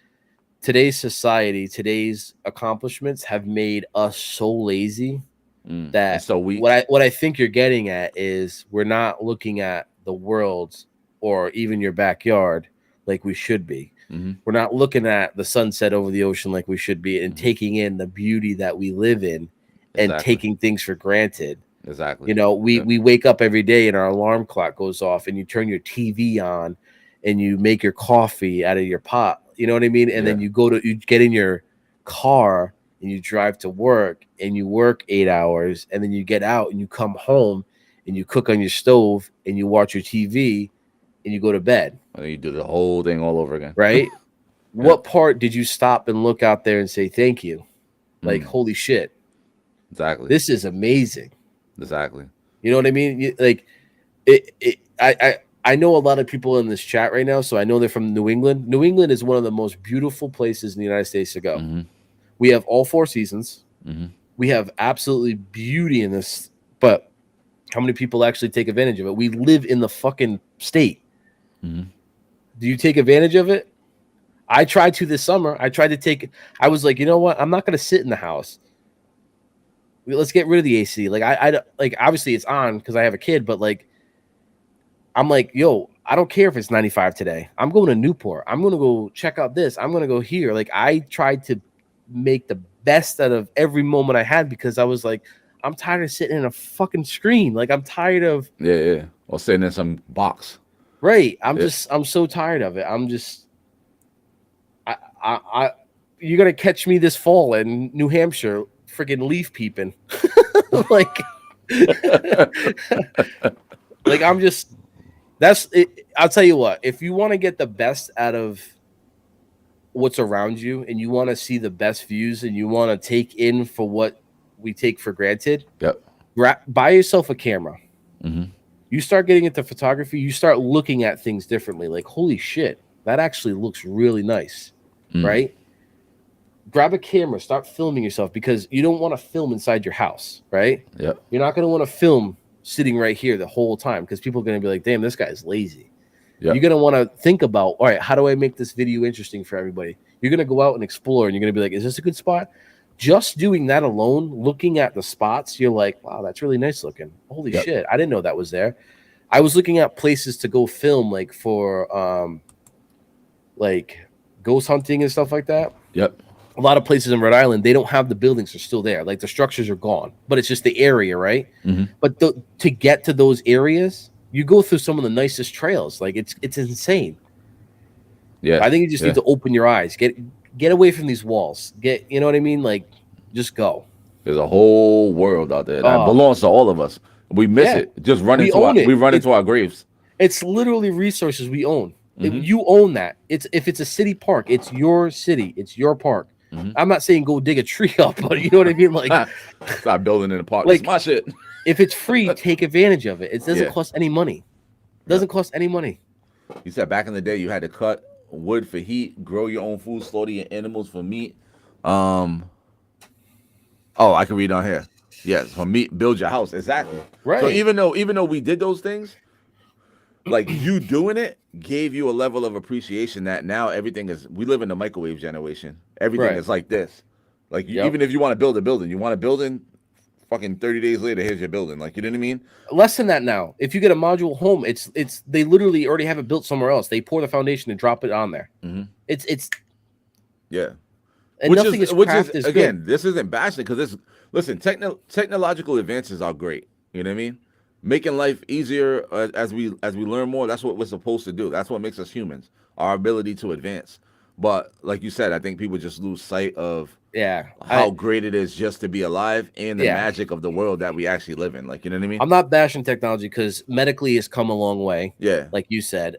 Speaker 1: today's society, today's accomplishments have made us so lazy that
Speaker 2: so weak.
Speaker 1: What I think you're getting at is we're not looking at the world or even your backyard like we should be. We're not looking at the sunset over the ocean like we should be, and taking in the beauty that we live in and taking things for granted.
Speaker 2: Exactly.
Speaker 1: You know, we wake up every day and our alarm clock goes off and you turn your TV on and you make your coffee out of your pot. You know what I mean? And then you get in your car and you drive to work and you work 8 hours, and then you get out and you come home and you cook on your stove and you watch your TV and you go to bed.
Speaker 2: And you do the whole thing all over again.
Speaker 1: Right? What part did you stop and look out there and say thank you? Like, holy shit.
Speaker 2: Exactly.
Speaker 1: This is amazing.
Speaker 2: Exactly.
Speaker 1: You know what I mean? Like I know a lot of people in this chat right now, so I know they're from New England. New England is one of the most beautiful places in the United States to go. We have all 4 seasons. We have absolutely beauty in this, but how many people actually take advantage of it? We live in the fucking state. Do you take advantage of it? I tried to this summer. I was like, you know what? I'm not going to sit in the house. Let's get rid of the AC. Like I like, obviously it's on because I have a kid, but like, I'm like, yo, I don't care if it's 95 today. I'm going to Newport. I'm going to go check out this. I'm going to go here. Like, I tried to make the best out of every moment I had because I was like, I'm tired of sitting in a fucking screen. Like, I'm tired of
Speaker 2: or sitting in some box.
Speaker 1: Right. I'm so tired of it. You're gonna catch me this fall in New Hampshire, freaking leaf peeping. like I'm just. That's it. I'll tell you what, if you want to get the best out of what's around you and you want to see the best views and you want to take in for what we take for granted, buy yourself a camera. You start getting into photography, you start looking at things differently. Like, holy shit, that actually looks really nice, right? Grab a camera, start filming yourself, because you don't want to film inside your house, right? You're not going to want to film sitting right here the whole time because people are going to be like, damn, this guy's lazy. You're going to want to think about, all right, how do I make this video interesting for everybody? You're going to go out and explore, and you're going to be like, is this a good spot? Just doing that alone, looking at the spots, you're like, wow, that's really nice looking. Holy shit, I didn't know that was there. I was looking at places to go film, like for like ghost hunting and stuff like that. A lot of places in Rhode Island, they don't have the buildings are still there. Like, the structures are gone, but it's just the area, right? But to get to those areas, you go through some of the nicest trails. Like, it's insane.
Speaker 2: Yeah.
Speaker 1: I think you just need to open your eyes. Get away from these walls. You know what I mean? Like, just go.
Speaker 2: There's a whole world out there that belongs to all of us. We miss it. Just run into our graves.
Speaker 1: It's literally resources we own. You own that. If it's a city park, it's your city. It's your park. I'm not saying go dig a tree up, but you know what I mean? Like,
Speaker 2: stop building in the park.
Speaker 1: Like,
Speaker 2: it's my shit.
Speaker 1: If it's free, take advantage of it. It doesn't cost any money. It doesn't cost any money.
Speaker 2: You said back in the day you had to cut wood for heat, grow your own food, slaughter your animals for meat. I can read on here. Yes, for meat, build your house. Exactly.
Speaker 1: Right.
Speaker 2: So even though we did those things, like you doing it gave you a level of appreciation that now we live in the microwave generation. Everything is like this. Like even if you want to build a building, you want a building, fucking 30 days later, here's your building. Like, you know what I mean?
Speaker 1: Less than that now. If you get a module home, it's they literally already have it built somewhere else. They pour the foundation and drop it on there. It's
Speaker 2: yeah.
Speaker 1: And nothing is crafted as
Speaker 2: again,
Speaker 1: good.
Speaker 2: this isn't bashing because technological advances are great. You know what I mean? Making life easier as we learn more. That's what we're supposed to do. That's what makes us humans. Our ability to advance. But like you said, I think people just lose sight of how great it is just to be alive and the magic of the world that we actually live in. Like, you know what I mean?
Speaker 1: I'm not bashing technology because medically it's come a long way.
Speaker 2: Yeah.
Speaker 1: Like you said.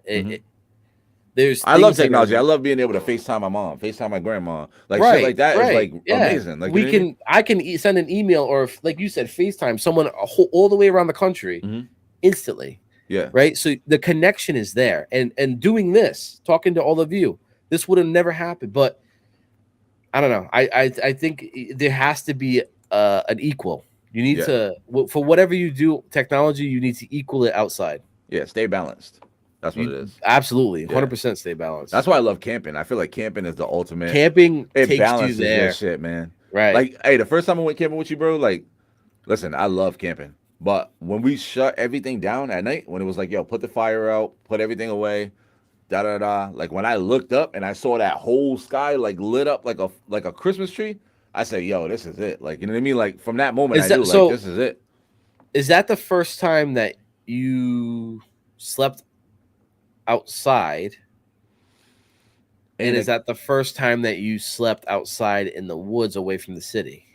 Speaker 2: I love technology. I love being able to FaceTime my mom, FaceTime my grandma. Like shit like that is like amazing. Like
Speaker 1: I can send an email or like you said, FaceTime someone all the way around the country instantly.
Speaker 2: Yeah.
Speaker 1: Right. So the connection is there. And doing this, talking to all of you, this would have never happened. But I don't know. I think there has to be an equal. You need to, for whatever you do, technology, you need to equal it outside.
Speaker 2: Yeah. Stay balanced. That's what it is.
Speaker 1: Absolutely. 100% stay balanced.
Speaker 2: That's why I love camping. I feel like camping is the ultimate.
Speaker 1: Camping
Speaker 2: it
Speaker 1: takes
Speaker 2: balances
Speaker 1: you there.
Speaker 2: Your shit, man.
Speaker 1: Right.
Speaker 2: Like, hey, the first time I went camping with you, bro, like, listen, I love camping. But when we shut everything down at night, when it was like, yo, put the fire out, put everything away, like when I looked up and I saw that whole sky like lit up like a Christmas tree, I said, yo, this is it. Like, you know what I mean? Like from that moment, I knew like this is it.
Speaker 1: Is that the first time that you slept outside? And is that the first time that you slept outside in the woods away from the city?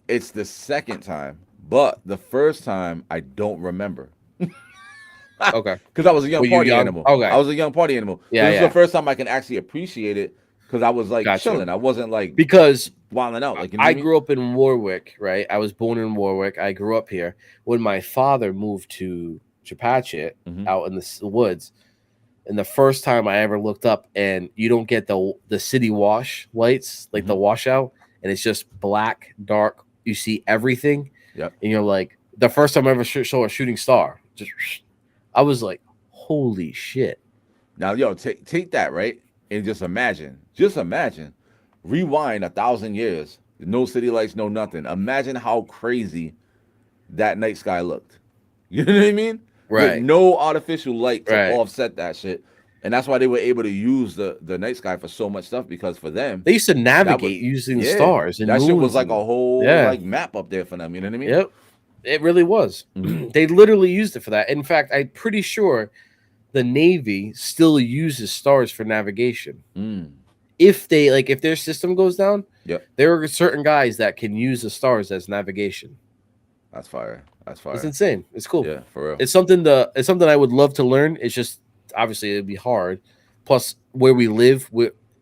Speaker 2: It's the second time, but the first time I don't remember.
Speaker 1: Okay.
Speaker 2: Because I was a young party animal.
Speaker 1: Okay.
Speaker 2: I was a young party animal.
Speaker 1: Yeah.
Speaker 2: This is the first time I can actually appreciate it because I was like chilling. I wasn't like wilding out. Like, you know
Speaker 1: I grew up in Warwick, right? I was born in Warwick. I grew up here. When my father moved to Chepachet out in the woods, and the first time I ever looked up, and you don't get the city wash lights, like the washout, and it's just black, dark. You see everything.
Speaker 2: Yep.
Speaker 1: And you're like, the first time I ever saw a shooting star, I was like, holy shit.
Speaker 2: Now, yo, take that, right? And just imagine, rewind 1,000 years, no city lights, no nothing. Imagine how crazy that night sky looked. You know what I mean?
Speaker 1: Right.
Speaker 2: With no artificial light to offset that shit. And that's why they were able to use the night sky for so much stuff, because for them,
Speaker 1: they used to navigate using the stars. And
Speaker 2: that shit was like a whole like map up there for them. You know what I mean?
Speaker 1: Yep. It really was. They literally used it for that. In fact, I'm pretty sure the Navy still uses stars for navigation. If their system goes down, there are certain guys that can use the stars as navigation. That's fire. It's insane. It's cool.
Speaker 2: Yeah, for real.
Speaker 1: It's something I would love to learn. It's just obviously it'd be hard. Plus, where we live,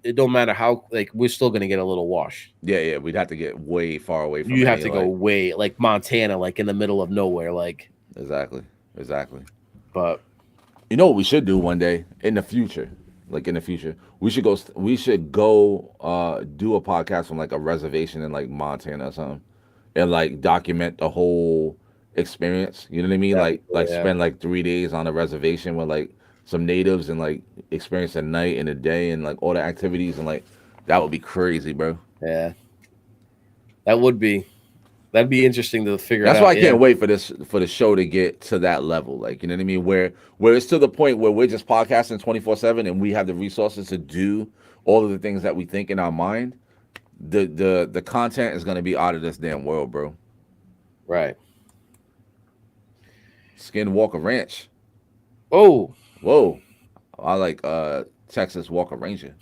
Speaker 1: it don't matter how, like, we're still gonna get a little wash.
Speaker 2: Yeah, we'd have to get way far away from.
Speaker 1: You have to go way, like Montana, like in the middle of nowhere, like.
Speaker 2: Exactly.
Speaker 1: But
Speaker 2: you know what we should do one day in the future? Like in the future, we should go do a podcast from like a reservation in like Montana or something, and like document the whole experience. You know what I mean? Spend like 3 days on a reservation with like some natives and like experience the night and the day and like all the activities, and like that would be crazy, bro.
Speaker 1: Yeah, that'd be interesting to figure
Speaker 2: out. That's why I can't wait for the show to get to that level. Like, you know what I mean? Where it's to the point where we're just podcasting 24/7 and we have the resources to do all of the things that we think in our mind. The content is going to be out of this damn world, bro.
Speaker 1: Right.
Speaker 2: Skinwalker Ranch.
Speaker 1: Whoa.
Speaker 2: I like Texas Walker Ranger.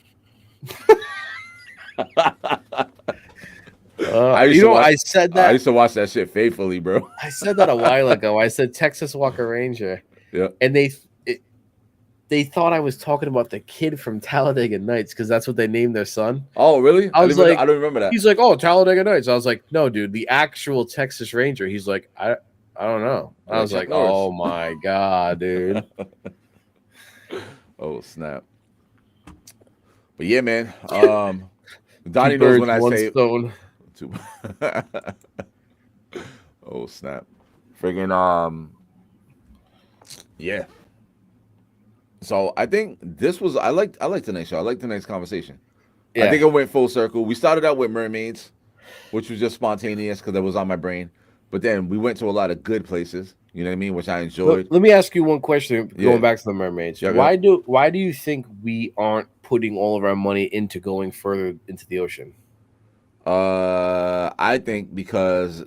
Speaker 1: I said that.
Speaker 2: I used to watch that shit faithfully, bro.
Speaker 1: I said that a while ago. I said Texas Walker Ranger.
Speaker 2: Yeah.
Speaker 1: And they thought I was talking about the kid from Talladega Nights because that's what they named their son.
Speaker 2: Oh, really?
Speaker 1: I was like,
Speaker 2: I don't remember that.
Speaker 1: He's like, oh, Talladega Nights. I was like, no, dude, the actual Texas Ranger. He's like, I don't know. I was like, oh my God, dude.
Speaker 2: Oh, snap. But yeah, man. Donnie knows when I say
Speaker 1: stone.
Speaker 2: Oh, snap. Friggin' yeah. So I think this was I like tonight's show. I like tonight's conversation. Yeah. I think it went full circle. We started out with mermaids, which was just spontaneous because it was on my brain. But then we went to a lot of good places, you know what I mean, which I enjoyed.
Speaker 1: Let me ask you one question going back to the mermaids.
Speaker 2: Yeah,
Speaker 1: why do you think we aren't putting all of our money into going further into the ocean?
Speaker 2: I think because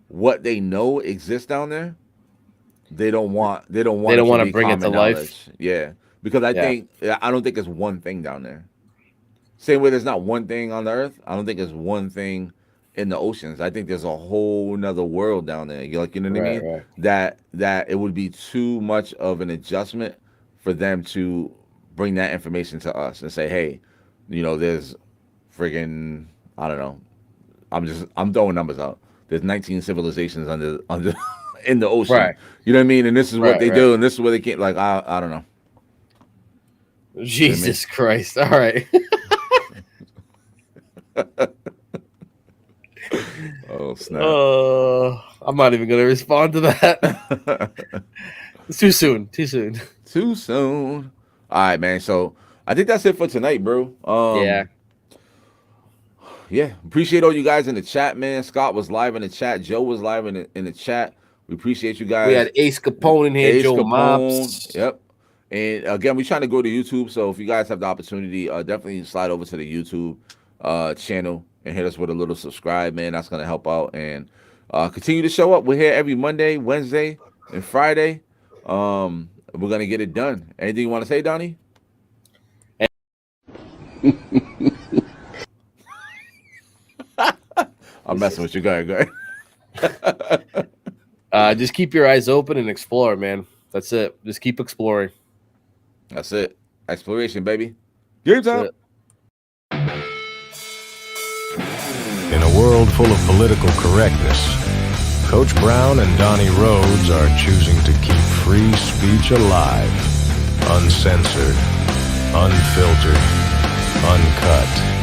Speaker 2: what they know exists down there. They don't want to
Speaker 1: bring it to life.
Speaker 2: Yeah, because I don't think it's one thing down there. Same way there's not one thing on the earth. I don't think there's one thing in the oceans. I think there's a whole nother world down there. You know what I mean? Right. That it would be too much of an adjustment for them to bring that information to us and say, hey, you know, there's friggin', I don't know. I'm throwing numbers out. There's 19 civilizations under in the ocean. Right. You know what I mean? And this is what they do, and this is what they can't, like, I don't know.
Speaker 1: Jesus Christ. All right.
Speaker 2: Oh, snap.
Speaker 1: I'm not even going to respond to that. It's too soon.
Speaker 2: Too soon. All right, man. So I think that's it for tonight, bro. Yeah. Appreciate all you guys in the chat, man. Scott was live in the chat. Joe was live in the chat. We appreciate you guys.
Speaker 1: We had Ace Capone in here, Joe Mops.
Speaker 2: Yep. And again, we're trying to go to YouTube. So if you guys have the opportunity, definitely slide over to the YouTube channel and hit us with a little subscribe, man. That's going to help out. And continue to show up. We're here every Monday, Wednesday, and Friday. We're going to get it done. Anything you want to say, Donnie? I'm messing with you. Go ahead.
Speaker 1: Just keep your eyes open and explore, man. That's it. Just keep exploring.
Speaker 2: That's it. Exploration, baby. Game time.
Speaker 3: In a world full of political correctness, Coach Brown and Donnie Rhodes are choosing to keep free speech alive, uncensored, unfiltered, uncut.